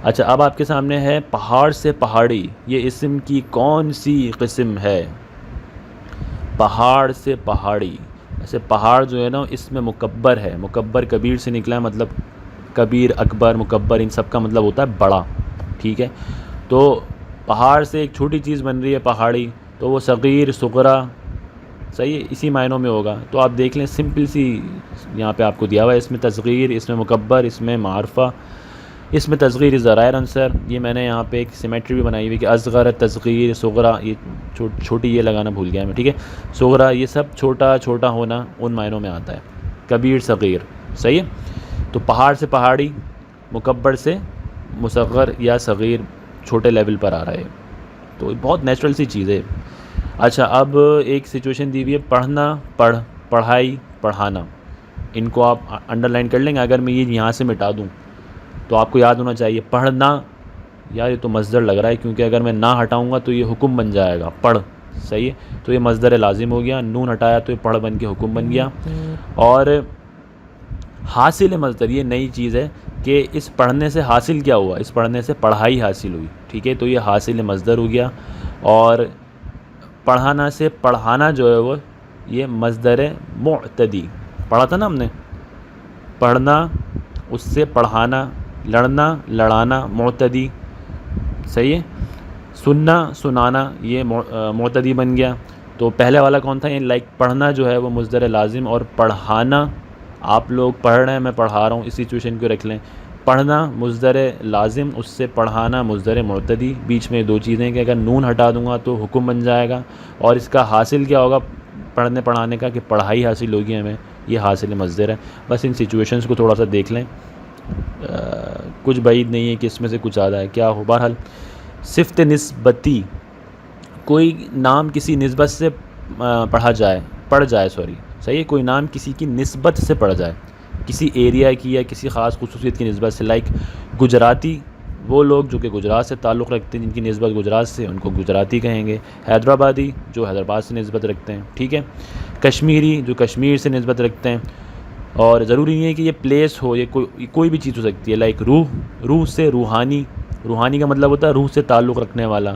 Speaker 1: اچھا، اب آپ کے سامنے ہے پہاڑ سے پہاڑی، یہ اسم کی کون سی قسم ہے؟ پہاڑ سے پہاڑی، ایسے پہاڑ جو ہے نا اس میں مکبر ہے، مکبر کبیر سے نکلا ہے، مطلب کبیر، اکبر، مکبر، ان سب کا مطلب ہوتا ہے بڑا. ٹھیک ہے، تو پہاڑ سے ایک چھوٹی چیز بن رہی ہے پہاڑی، تو وہ صغیر، صغرا، صحیح ہے، اسی معنوں میں ہوگا. تو آپ دیکھ لیں، سمپل سی یہاں پہ آپ کو دیا ہوا ہے، اس میں تصغیر، اس میں مکبر، اس میں معرفہ، اس میں تصغیر از ذرائر عنصر. یہ میں نے یہاں پہ ایک سیمیٹری بھی بنائی ہوئی کہ اصغر، تصغیر، صغرا، یہ چھوٹی یہ لگانا بھول گیا میں. ٹھیک ہے، صغرا یہ سب چھوٹا چھوٹا ہونا ان معنوں میں آتا ہے، کبیر، صغیر. صحیح ہے، تو پہاڑ سے پہاڑی، مکبر سے مصغر یا صغیر، چھوٹے لیول پر آ رہا ہے، تو بہت نیچرل سی چیز ہے. اچھا، اب ایک سچویشن دی ہوئی ہے، پڑھنا، پڑھائی، پڑھانا. ان کو آپ انڈر لائن کر لیں گے. اگر میں یہ یہاں سے مٹا دوں تو آپ کو یاد ہونا چاہیے، پڑھنا، یار یہ تو مصدر لگ رہا ہے، کیونکہ اگر میں نہ ہٹاؤں گا تو یہ حکم بن جائے گا، پڑھ. صحیح ہے، تو یہ مصدر لازم ہو گیا، نون ہٹایا تو یہ پڑھ بن کے حکم بن گیا. اور حاصل مصدر، یہ نئی چیز ہے کہ اس پڑھنے سے حاصل کیا ہوا، اس پڑھنے سے پڑھائی حاصل ہوئی. ٹھیک ہے، تو یہ حاصل مصدر ہو گیا. اور پڑھانا سے پڑھانا جو ہے وہ یہ مصدر معتدی، پڑھا تھا نا ہم نے، پڑھنا اس سے پڑھانا، لڑنا، لڑانا، معتدی. صحیح ہے، سننا، سنانا، یہ معتدی بن گیا. تو پہلے والا کون تھا؟ یہ لائک پڑھنا جو ہے وہ مصدر لازم، اور پڑھانا، آپ لوگ پڑھ رہے ہیں، میں پڑھا رہا ہوں، اس سچویشن کو رکھ لیں. پڑھنا مصدر لازم، اس سے پڑھانا مصدر معتدی. بیچ میں دو چیزیں کہ اگر نون ہٹا دوں گا تو حکم بن جائے گا، اور اس کا حاصل کیا ہوگا پڑھنے پڑھانے کا، کہ پڑھائی حاصل ہوگی ہمیں، یہ حاصل مصدر ہے. بس ان سچویشنز کو تھوڑا سا دیکھ لیں، کچھ بعید نہیں ہے کہ اس میں سے کچھ آدھا ہے کیا ہو. بہرحال صفت نسبتی، کوئی نام کسی نسبت سے پڑھ جائے، صحیح ہے، کوئی نام کسی کی نسبت سے پڑھ جائے، کسی ایریا کی یا کسی خاص خصوصیت کی نسبت سے. لائک گجراتی، وہ لوگ جو کہ گجرات سے تعلق رکھتے ہیں، جن کی نسبت گجرات سے، ان کو گجراتی کہیں گے. حیدرآبادی، جو حیدرآباد سے نسبت رکھتے ہیں. ٹھیک ہے، کشمیری، جو کشمیر سے نسبت رکھتے ہیں. اور ضروری نہیں ہے کہ یہ پلیس ہو، یہ کوئی بھی چیز ہو سکتی ہے. لائک روح سے روحانی، روحانی کا مطلب ہوتا ہے روح سے تعلق رکھنے والا.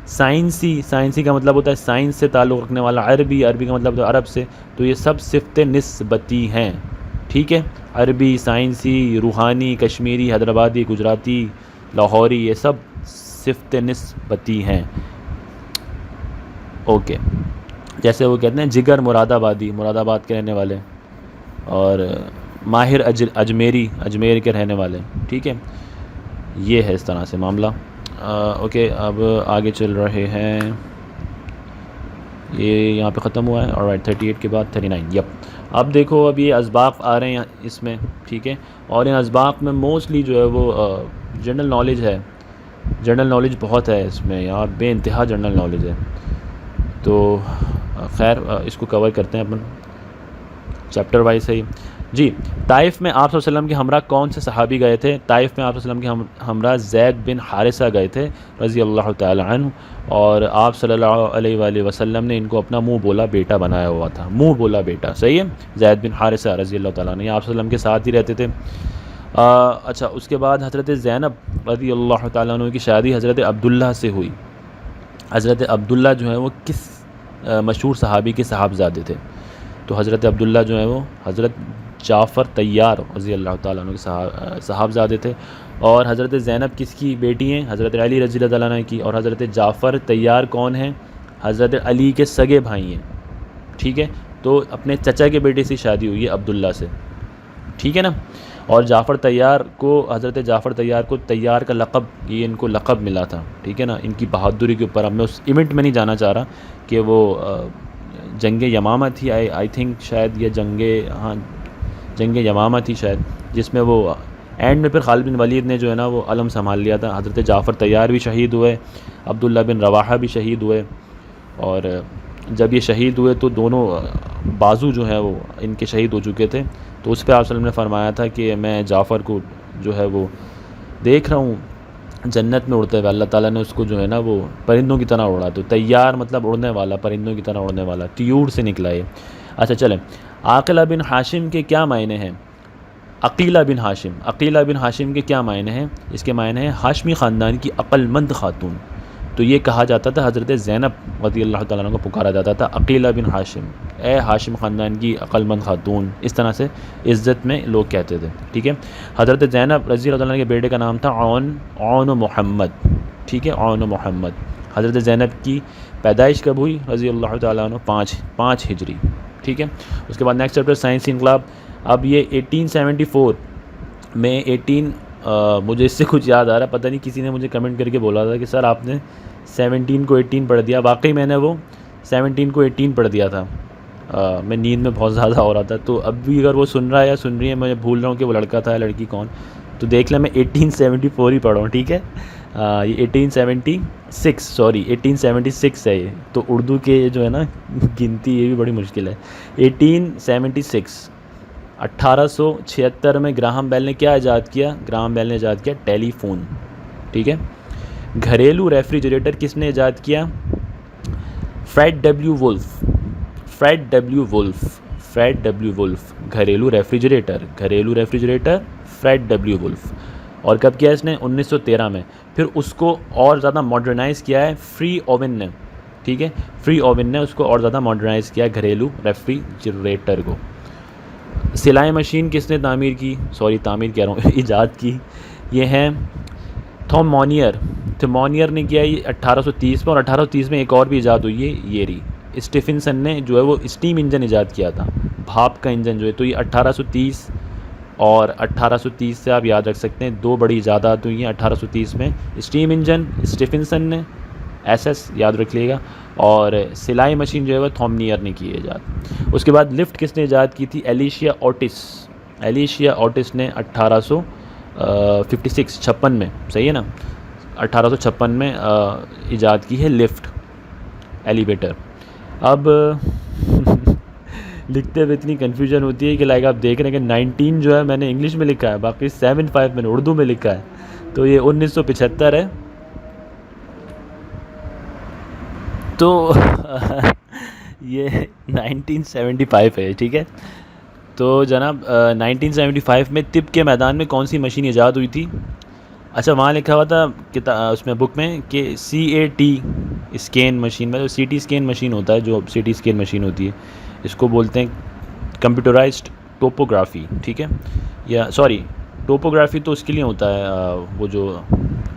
Speaker 1: سائنسی کا مطلب ہوتا ہے سائنس سے تعلق رکھنے والا. عربی کا مطلب ہوتا ہے عرب سے. تو یہ سب صفت نسبتی ہیں. ٹھیک ہے، عربی، سائنسی، روحانی، کشمیری، حیدرآبادی، گجراتی، لاہوری، یہ سب صفت نسبتی ہیں. اوکے، جیسے وہ کہتے ہیں جگر مراد آبادی، مراد آباد کے رہنے والے. اور ماہر اجمیری، اجمیر کے رہنے والے. ٹھیک ہے، یہ ہے اس طرح سے معاملہ. اوکے، اب آگے چل رہے ہیں. یہ یہاں پہ ختم ہوا ہے. اور 38 کے بعد 39. یپ، اب دیکھو، اب یہ اسباق آ رہے ہیں اس میں. ٹھیک ہے، اور ان اسباق میں موسٹلی جو ہے وہ جنرل نالج ہے. جنرل نالج بہت ہے اس میں یار، بے انتہا جنرل نالج ہے. تو خیر اس کو کور کرتے ہیں اپن چیپٹر وائز ہے. جی طائف میں آپ صلی اللہ علیہ وسلم کے ہمراہ کون سے صحابی گئے تھے؟ طائف میں آپ صلی اللہ علیہ وسلم کے ہمراہ زید بن حارثہ گئے تھے رضی اللہ تعالی عنہ، اور آپ صلی اللہ علیہ وآلہ وسلم نے ان کو اپنا منہ بولا بیٹا بنایا ہوا تھا. منہ بولا بیٹا، صحیح ہے. زید بن حارثہ رضی اللہ تعالیٰ عنہ یہ آپ صلی اللہ علیہ وسلم کے ساتھ ہی رہتے تھے. اچھا اس کے بعد حضرت زینب رضی اللہ تعالیٰ عنہ کی شادی حضرت عبداللہ سے ہوئی. حضرت عبداللہ جو ہے وہ کس مشہور صحابی کے صاحبزادے تھے؟ تو حضرت عبداللہ جو ہے وہ حضرت جعفر طیار رضی اللہ تعالیٰ عنہ کے صاحبزادے تھے. اور حضرت زینب کس کی بیٹی ہیں؟ حضرت علی رضی اللہ تعالیٰ عنہ کی. اور حضرت جعفر طیار کون ہیں؟ حضرت علی کے سگے بھائی ہیں. ٹھیک ہے، تو اپنے چچا کے بیٹے سے شادی ہوئی ہے عبداللہ سے. ٹھیک ہے نا. اور جعفر طیار کو، حضرت جعفر طیار کو طیار کا لقب، یہ ان کو لقب ملا تھا. ٹھیک ہے نا، ان کی بہادری کے اوپر. اب میں اس ایونٹ میں نہیں جانا چاہ رہا کہ وہ جنگ یمامہ تھی، آئی تھنک شاید یہ جنگ یمامہ تھی شاید، جس میں وہ اینڈ میں پھر خالد بن ولید نے جو ہے نا وہ علم سنبھال لیا تھا. حضرت جعفر طیار بھی شہید ہوئے، عبداللہ بن رواحہ بھی شہید ہوئے. اور جب یہ شہید ہوئے تو دونوں بازو جو ہے وہ ان کے شہید ہو چکے تھے. تو اس پہ آپ صلی اللہ علیہ وسلم نے فرمایا تھا کہ میں جعفر کو جو ہے وہ دیکھ رہا ہوں جنت میں اڑتے ہوئے. اللہ تعالیٰ نے اس کو جو ہے نا وہ پرندوں کی طرح اڑا. تو طیار مطلب اڑنے والا، پرندوں کی طرح اڑنے والا، طیور سے نکلا ہے. اچھا چلیں، عاقلہ بن ہاشم کے کیا معنی ہیں؟ عقیلہ بن ہاشم کے کیا معنی ہیں؟ اس کے معنی ہیں ہاشمی خاندان کی عقل مند خاتون. تو یہ کہا جاتا تھا، حضرت زینب رضی اللہ تعالیٰ عنہ کو پکارا جاتا تھا عقیلہ بن ہاشم، اے ہاشم خاندان کی عقل مند خاتون. اس طرح سے عزت میں لوگ کہتے تھے. ٹھیک ہے. حضرت زینب رضی اللہ تعالیٰ عنہ کے بیٹے کا نام تھا عون و محمد. ٹھیک ہے، عون و محمد. حضرت زینب کی پیدائش کب ہوئی رضی اللہ تعالیٰ عنہ؟ 5 ہجری. ٹھیک ہے. اس کے بعد نیکسٹ چیپٹر سائنسی انقلاب. اب یہ 1874 میں مجھے اس سے کچھ یاد آ رہا ہے، پتہ نہیں کسی نے مجھے کمنٹ کر کے بولا تھا کہ سر آپ نے 17 کو 18 پڑھ دیا. واقعی میں نے وہ 17 کو 18 پڑھ دیا تھا. میں نیند میں بہت زیادہ ہو رہا تھا. تو اب بھی اگر وہ سن رہا ہے یا سن رہی ہے، میں بھول رہا ہوں کہ وہ لڑکا تھا یا لڑکی کون، تو دیکھ لیں میں 1874 ہی پڑھ رہا ہوں. ٹھیک ہے. یہ 1876 ہے یہ. تو اردو کے جو ہے نا گنتی یہ بھی بڑی مشکل ہے. 1876 1876 میں گراہم بیل نے کیا ایجاد کیا؟ گراہم بیل نے ایجاد کیا ٹیلی فون. ٹھیک ہے. گھریلو ریفریجریٹر کس نے ایجاد کیا؟ Fred W Wolf. گھریلو ریفریجریٹر فریڈ ڈبلیو وولف. اور کب کیا اس نے؟ 1913 میں. پھر اس کو اور زیادہ ماڈرنائز کیا ہے فری اوون نے. ٹھیک ہے، فری اوون نے اس کو اور زیادہ ماڈرنائز کیا گھریلو ریفریجریٹر کو. سلائی مشین کس نے تعمیر کی؟ ایجاد کی؟ یہ ہیں تھومونیئر نے کیا یہ 1830 میں. اور 1830 میں ایک اور بھی ایجاد ہوئی ہے، یہ رہی اسٹیفنسن نے جو ہے وہ اسٹیم انجن ایجاد کیا تھا، بھاپ کا انجن جو ہے. تو یہ 1830 اور 1830 سے آپ یاد رکھ سکتے ہیں 2 بڑی ایجادات ہوئی ہیں 1830 میں. اسٹیم انجن اسٹیفنسن نے، ایس یاد رکھ لیے گا. اور سلائی مشین جو ہے وہ تھومنیئر نے کی ایجاد. اس کے بعد لفٹ کس نے ایجاد کی تھی؟ ایلیشیا اوٹس نے 1856 میں. صحیح ہے نا، 1856 میں ایجاد کی ہے لفٹ، ایلیویٹر. اب لکھتے ہوئے اتنی کنفیوژن ہوتی ہے کہ لائک آپ دیکھ رہے ہیں کہ 19 جو ہے میں نے انگلش میں لکھا ہے، باقی 75 میں نے اردو میں لکھا ہے. تو یہ 1975 ہے. تو یہ 1975 ہے. ٹھیک ہے. تو جناب 1975 میں طب کے میدان میں کون سی مشین ایجاد ہوئی تھی؟ اچھا وہاں لکھا ہوا تھا اس میں بک میں کہ CAT اسکین مشین، میں CT اسکین مشین ہوتا ہے، جو CT اسکین مشین ہوتی ہے اس کو بولتے ہیں کمپیوٹرائزڈ ٹوپوگرافی. ٹھیک ہے. یا سوری، ٹوپوگرافی تو اس کے لیے ہوتا ہے وہ جو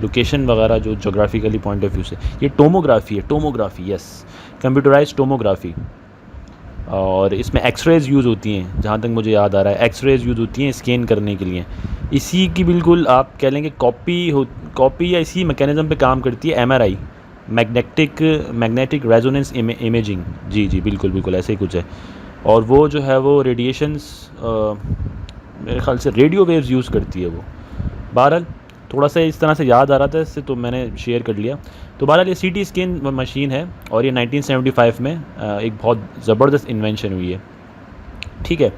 Speaker 1: لوکیشن وغیرہ جو جغرافیکلی پوائنٹ آف ویو سے. یہ ٹوموگرافی یس، کمپیوٹرائزڈ ٹوموگرافی. اور اس میں ایکس ریز یوز ہوتی ہیں، جہاں تک مجھے یاد آ رہا ہے ایکس ریز یوز ہوتی ہیں اسکین کرنے کے لیے. اسی کی بالکل آپ کہہ لیں کہ کاپی یا اسی میکینزم پہ کام کرتی ہے MRI، میگنیٹک ریزوننس امیجنگ. جی بالکل ایسے ہی کچھ ہے. اور وہ جو ہے وہ ریڈیشنز میرے خیال سے ریڈیو ویوز یوز کرتی ہے وہ. بہرحال تھوڑا سا اس طرح سے یاد آ رہا تھا اس سے تو میں نے شیئر کر لیا. تو بہرحال یہ سی ٹی اسکین مشین ہے اور یہ 1975 میں ایک بہت زبردست انوینشن ہوئی ہے. ٹھیک ہے.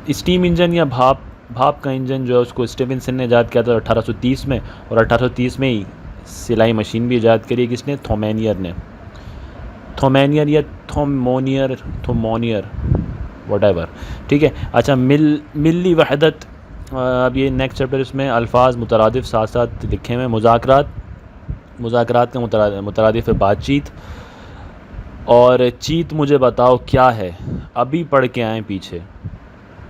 Speaker 1: اسٹیم انجن یا بھاپ کا انجن جو ہے اس کو اسٹیونسن نے ایجاد کیا تھا 1830 میں, اور 1830 میں ہی سلائی مشین بھی ایجاد کری کس نے, تھومینیئر نے. تھومینیئر یا تھومونیئر واٹ ایور. ٹھیک ہے. اچھا, ملی وحدت. اب یہ نیکسٹ چیپٹر, اس میں الفاظ مترادف ساتھ ساتھ لکھے ہوئے. مذاکرات کا مترادف ہے بات چیت. اور چیت مجھے بتاؤ کیا ہے, ابھی پڑھ کے آئیں پیچھے.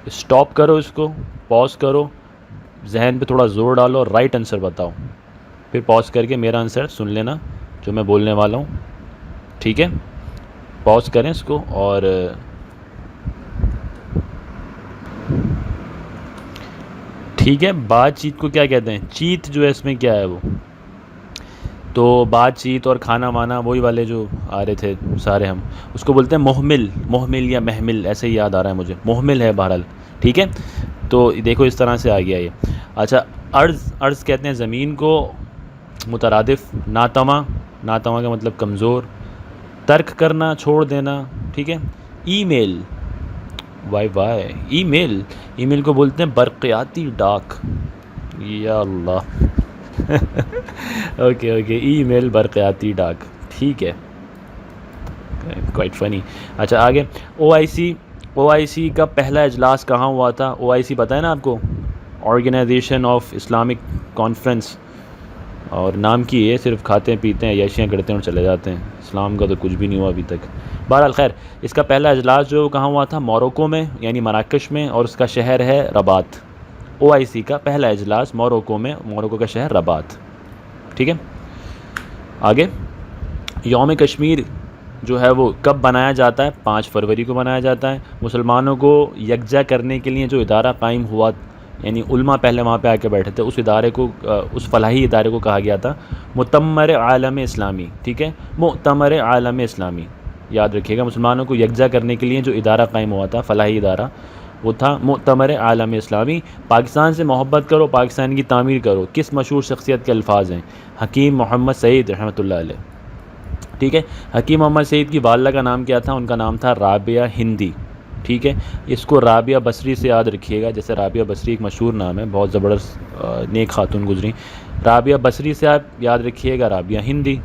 Speaker 1: اسٹاپ کرو, اس کو پاز کرو, ذہن پہ تھوڑا زور ڈالو, رائٹ آنسر بتاؤ, پھر پاز کر کے میرا آنسر سن لینا جو میں بولنے والا ہوں. ٹھیک ہے, پاز کریں اس کو. اور ٹھیک ہے, بات چیت کو کیا کہتے ہیں, چیت جو ہے اس میں کیا ہے وہ, تو بات چیت اور کھانا وانا وہی والے جو آ رہے تھے سارے, ہم اس کو بولتے ہیں محمل یا محمل, ایسے ہی یاد آ رہا ہے مجھے, محمل ہے بہرحال. ٹھیک ہے, تو دیکھو اس طرح سے آ گیا یہ. اچھا, عرض کہتے ہیں زمین کو. مترادف ناتواں کا مطلب کمزور. ترک کرنا, چھوڑ دینا. ٹھیک ہے. ای میل کو بولتے ہیں برقیاتی ڈاک. یا اللہ. اوکے, ای میل برقیاتی ڈاک. ٹھیک ہے, کوائٹ فنی. اچھا آگے, او آئی سی کا پہلا اجلاس کہاں ہوا تھا؟ او آئی سی پتہ ہے نا آپ کو, آرگنائزیشن آف اسلامک کانفرنس. اور نام کی ہے, صرف کھاتے ہیں پیتے ہیں عیاشیاں کرتے ہیں اور چلے جاتے ہیں. اسلام کا تو کچھ بھی نہیں ہوا ابھی تک. بہرحال خیر, اس کا پہلا اجلاس جو کہاں ہوا تھا؟ موروکو میں, یعنی مراکش میں, اور اس کا شہر ہے رباط. او آئی سی کا پہلا اجلاس موروکو میں, موروکو کا شہر رباط. ٹھیک ہے. آگے, یوم کشمیر جو ہے وہ کب بنایا جاتا ہے؟ 5 فروری کو بنایا جاتا ہے. مسلمانوں کو یکجا کرنے کے لیے جو ادارہ قائم ہوا, یعنی علماء پہلے وہاں پہ آ کے بیٹھے تھے, اس فلاحی ادارے کو کہا گیا تھا مؤتمر عالم اسلامی. ٹھیک ہے, مؤتمر عالم اسلامی, یاد رکھیے گا. مسلمانوں کو یکجا کرنے کے لیے جو ادارہ قائم ہوا تھا, فلاحی ادارہ, وہ تھا مؤتمر عالم اسلامی. پاکستان سے محبت کرو, پاکستان کی تعمیر کرو, کس مشہور شخصیت کے الفاظ ہیں؟ حکیم محمد سعید رحمۃ اللہ علیہ. ٹھیک ہے. حکیم محمد سعید کی والدہ کا نام کیا تھا؟ ان کا نام تھا رابعہ ہندی. ٹھیک ہے. اس کو رابعہ بصری سے یاد رکھیے گا, جیسے رابعہ بصری ایک مشہور نام ہے, بہت زبردست نیک خاتون گزری. رابعہ بصری سے آپ یاد رکھیے گا رابعہ ہندی.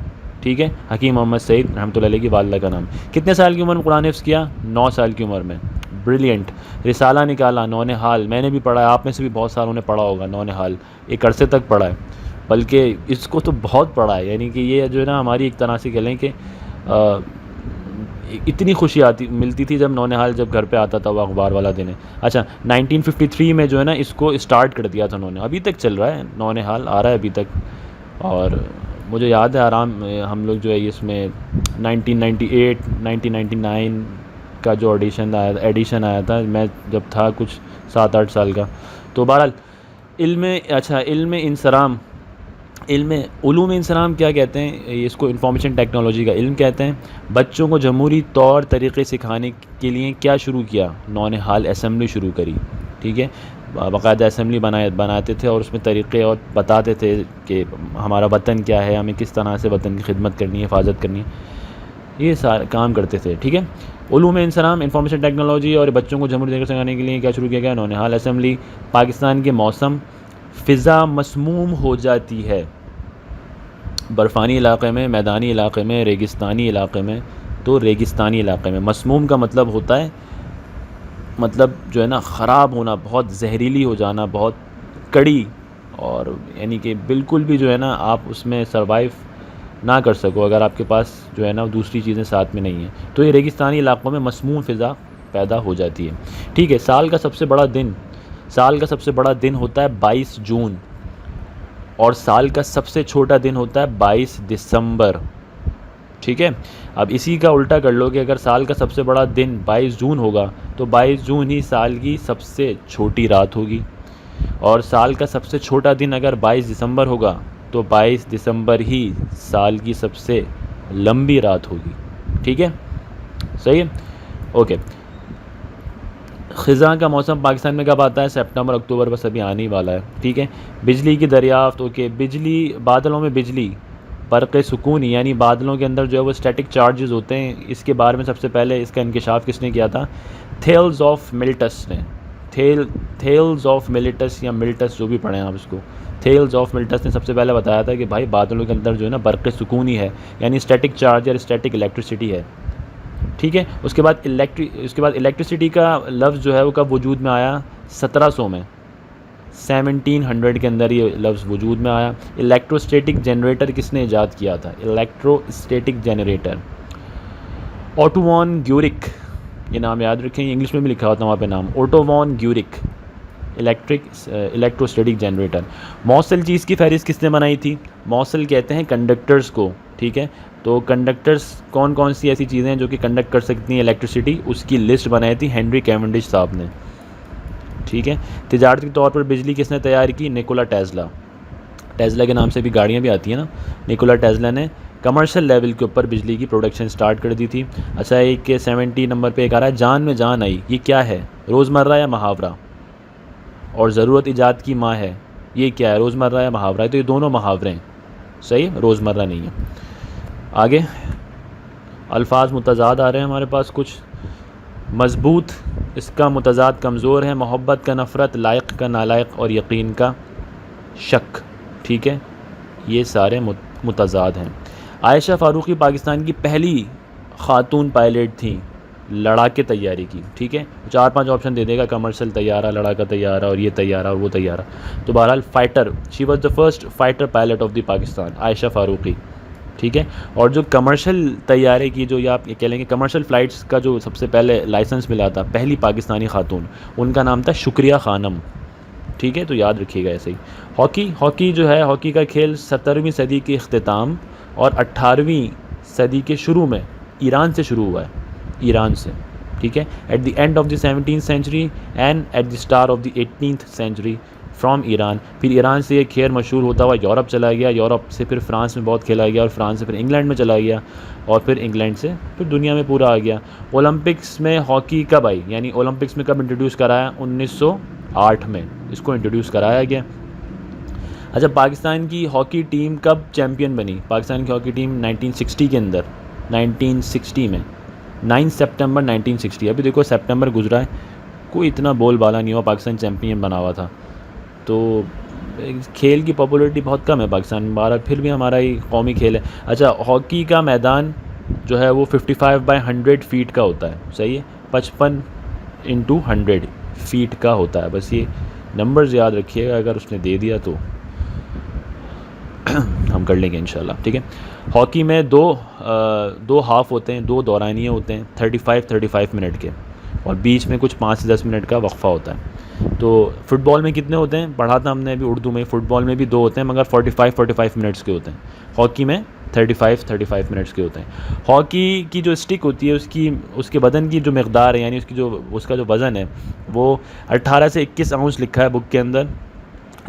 Speaker 1: ٹھیک ہے. حکیم محمد سعید رحمۃ اللہ علیہ کی والدہ کا نام. کتنے سال کی عمر میں قرآن حفظ کیا؟ 9 سال کی عمر میں. بریلینٹ. رسالہ نکالا, نونہال, میں نے بھی پڑھا ہے, آپ میں سے بھی بہت ساروں نے پڑھا ہوگا نونہال, ایک عرصے تک پڑھا ہے, بلکہ اس کو تو بہت پڑھا ہے. یعنی کہ یہ جو ہے نا ہماری ایک طرح سے کہہ لیں کہ اتنی خوشی ملتی تھی جب نونہال جب گھر پہ آتا تھا, وہ اخبار والا دن ہے. اچھا, 1953 میں جو ہے نا اس کو اسٹارٹ کر دیا تھا انہوں نے, ابھی تک چل رہا ہے نونہال, آ رہا ہے ابھی تک. اور مجھے یاد ہے ہم لوگ جو ہے اس میں 1998 1999 کا جو ایڈیشن آیا تھا, میں جب تھا کچھ 7-8 سال کا. تو بہرحال علوم انسرام کیا کہتے ہیں؟ اس کو انفارمیشن ٹیکنالوجی کا علم کہتے ہیں. بچوں کو جمہوری طور طریقے سکھانے کے لیے کیا شروع کیا؟ نونہال اسمبلی شروع کری. ٹھیک ہے. باقاعدہ اسمبلی بناتے تھے اور اس میں طریقے اور بتاتے تھے کہ ہمارا وطن کیا ہے, ہمیں کس طرح سے وطن کی خدمت کرنی ہے, حفاظت کرنی ہے, یہ سارے کام کرتے تھے. ٹھیک ہے. علوم انسرام, انفارمیشن ٹیکنالوجی, اور بچوں کو جمہوری طریقے سے سکھانے کے لیے کیا شروع کیا گیا؟ نونہال اسمبلی. پاکستان کے موسم, فضا مسموم ہو جاتی ہے برفانی علاقے میں, میدانی علاقے میں, ریگستانی علاقے میں. تو ریگستانی علاقے میں. مسموم کا مطلب ہوتا ہے, مطلب جو ہے نا خراب ہونا, بہت زہریلی ہو جانا, بہت کڑی, اور یعنی کہ بالکل بھی جو ہے نا آپ اس میں سروائیو نہ کر سکو اگر آپ کے پاس جو ہے نا دوسری چیزیں ساتھ میں نہیں ہیں. تو یہ ریگستانی علاقوں میں مسموم فضا پیدا ہو جاتی ہے. ٹھیک ہے. سال کا سب سے بڑا دن ہوتا ہے 22 جون, اور سال کا سب سے چھوٹا دن ہوتا ہے 22 دسمبر. ٹھیک ہے. اب اسی کا الٹا کر لو کہ اگر سال کا سب سے بڑا دن 22 جون ہوگا تو 22 جون ہی سال کی سب سے چھوٹی رات ہوگی, اور سال کا سب سے چھوٹا دن اگر 22 دسمبر ہوگا تو 22 دسمبر ہی سال کی سب سے لمبی رات ہوگی. ٹھیک ہے. صحیح ہے. اوکے. خزاں کا موسم پاکستان میں کب آتا ہے؟ سپتمبر اکتوبر, بس ابھی آنے ہی والا ہے. ٹھیک ہے. بجلی کی دریافت, اوکے, بجلی, بادلوں میں بجلی, برق سکونی یعنی بادلوں کے اندر جو ہے وہ اسٹیٹک چارجز ہوتے ہیں، اس کے بارے میں سب سے پہلے اس کا انکشاف کس نے کیا تھا؟ تھیلز آف ملٹس نے. تھیلز آف ملٹس یا ملٹس جو بھی پڑھیں آپ اس کو، تھیلز آف ملٹس نے سب سے پہلے بتایا تھا کہ بھائی بادلوں کے اندر جو ہے نا برق سکونی ہے، یعنی اسٹیٹک چارج اور اسٹیٹک الیکٹریسٹی ہے. ٹھیک ہے. اس کے بعد الیکٹریسٹی کا لفظ جو ہے وہ کب وجود میں آیا؟ 1700 میں، 1700 کے اندر یہ لفظ وجود میں آیا. الیکٹروسٹیٹک جنریٹر کس نے ایجاد کیا تھا؟ Electrostatic generator auto von گیورک. یہ نام یاد رکھیں، انگلش میں بھی لکھا ہوتا ہے وہاں پہ نام، Otto von Guericke. Electrostatic generator. موصل چیز کی فہرست کس نے بنائی تھی؟ موصل کہتے ہیں کنڈکٹرز کو. ٹھیک ہے. تو کنڈکٹرز کون کون سی ایسی چیزیں ہیں جو کہ کنڈکٹ کر سکتی ہیں الیکٹریسٹی، اس کی لسٹ بنائی تھی ہنری کیونڈش صاحب نے. ٹھیک ہے. تجارتی طور پر بجلی کس نے تیار کی؟ نیکولا ٹیسلا. ٹیسلا کے نام سے بھی گاڑیاں بھی آتی ہیں نا. نیکولا ٹیسلا نے کمرشل لیول کے اوپر بجلی کی پروڈکشن سٹارٹ کر دی تھی. اچھا، ایک 70 نمبر پہ ایک آ رہا ہے جان میں جان آئی. یہ کیا ہے؟ روزمرہ یا محاورہ؟ اور ضرورت ایجاد کی ماں ہے، یہ کیا ہے؟ روزمرہ یا محاورہ ہے؟ تو یہ دونوں محاورے ہیں. صحیح، روزمرہ نہیں ہے. آگے الفاظ متضاد آ رہے ہیں ہمارے پاس کچھ. مضبوط، اس کا متضاد کمزور ہے. محبت کا نفرت، لائق کا نالائق، اور یقین کا شک. ٹھیک ہے. یہ سارے متضاد ہیں. عائشہ فاروقی پاکستان کی پہلی خاتون پائلٹ تھیں لڑاکے تیاری کی. ٹھیک ہے. 4-5 آپشن دے دے گا، کمرشل طیارہ، لڑاکا طیارہ، اور یہ طیارہ اور وہ طیارہ. تو بہرحال fighter, she was the first fighter pilot of the Pakistan, Ayesha Farooqui. ٹھیک ہے. اور جو کمرشل طیارے کی جو آپ کہہ لیں گے کمرشل فلائٹس کا جو سب سے پہلے لائسنس ملا تھا، پہلی پاکستانی خاتون، ان کا نام تھا شکریہ خانم. ٹھیک ہے. تو یاد رکھیے گا ایسے ہی. ہاکی جو ہے، ہاکی کا کھیل 17ویں صدی کے اختتام اور 18ویں صدی کے شروع میں ایران سے شروع ہوا ہے. ایران سے. ٹھیک ہے. At the end of the 17th century and at the start of the 18th century from Iran. پھر ایران سے یہ کھیل مشہور ہوتا ہوا یورپ چلا گیا، یورپ سے پھر فرانس میں بہت کھیلا گیا، اور فرانس سے پھر انگلینڈ میں چلا گیا، اور پھر انگلینڈ سے پھر دنیا میں پورا آ گیا. اولمپکس میں ہاکی کب آئی؟ یعنی اولمپکس میں کب انٹروڈیوس کرایا؟ 1908 میں اس کو انٹروڈیوس کرایا گیا. اچھا، پاکستان کی ہاکی ٹیم کب چیمپئن بنی؟ پاکستان کی ہاکی ٹیم 1960 کے اندر، 1960 میں 9 سپٹمبر 1960. ابھی دیکھو سپٹمبر گزرا ہے، کوئی اتنا بول بالا نہیں ہوا، پاکستان چیمپئن بنا ہوا تھا. تو کھیل کی پاپولیرٹی بہت کم ہے پاکستان میں، بہرحال پھر بھی ہمارا ہی قومی کھیل ہے. اچھا، ہاکی کا میدان جو ہے وہ 55/100 فیٹ کا ہوتا ہے. صحیح ہے. 55x100 فیٹ کا ہوتا ہے. بس یہ نمبرز یاد رکھیے گا، اگر اس نے دے دیا تو ہم کر لیں گے انشاءاللہ. ٹھیک ہے. ہاکی میں دو ہاف ہوتے ہیں، 2 دورانیے ہوتے ہیں 35 منٹ کے، اور بیچ میں کچھ 5 سے 10 منٹ کا وقفہ ہوتا ہے. تو فٹ بال میں کتنے ہوتے ہیں؟ پڑھا تھا ہم نے ابھی اردو میں. فٹ بال میں بھی 2 ہوتے ہیں مگر 45 منٹس کے ہوتے ہیں. ہاکی میں 35 منٹس کے ہوتے ہیں. ہاکی کی جو اسٹک ہوتی ہے اس کے بدن کی جو مقدار ہے، یعنی اس کا جو وزن ہے، وہ 18 سے 21 اونس لکھا ہے بک کے اندر،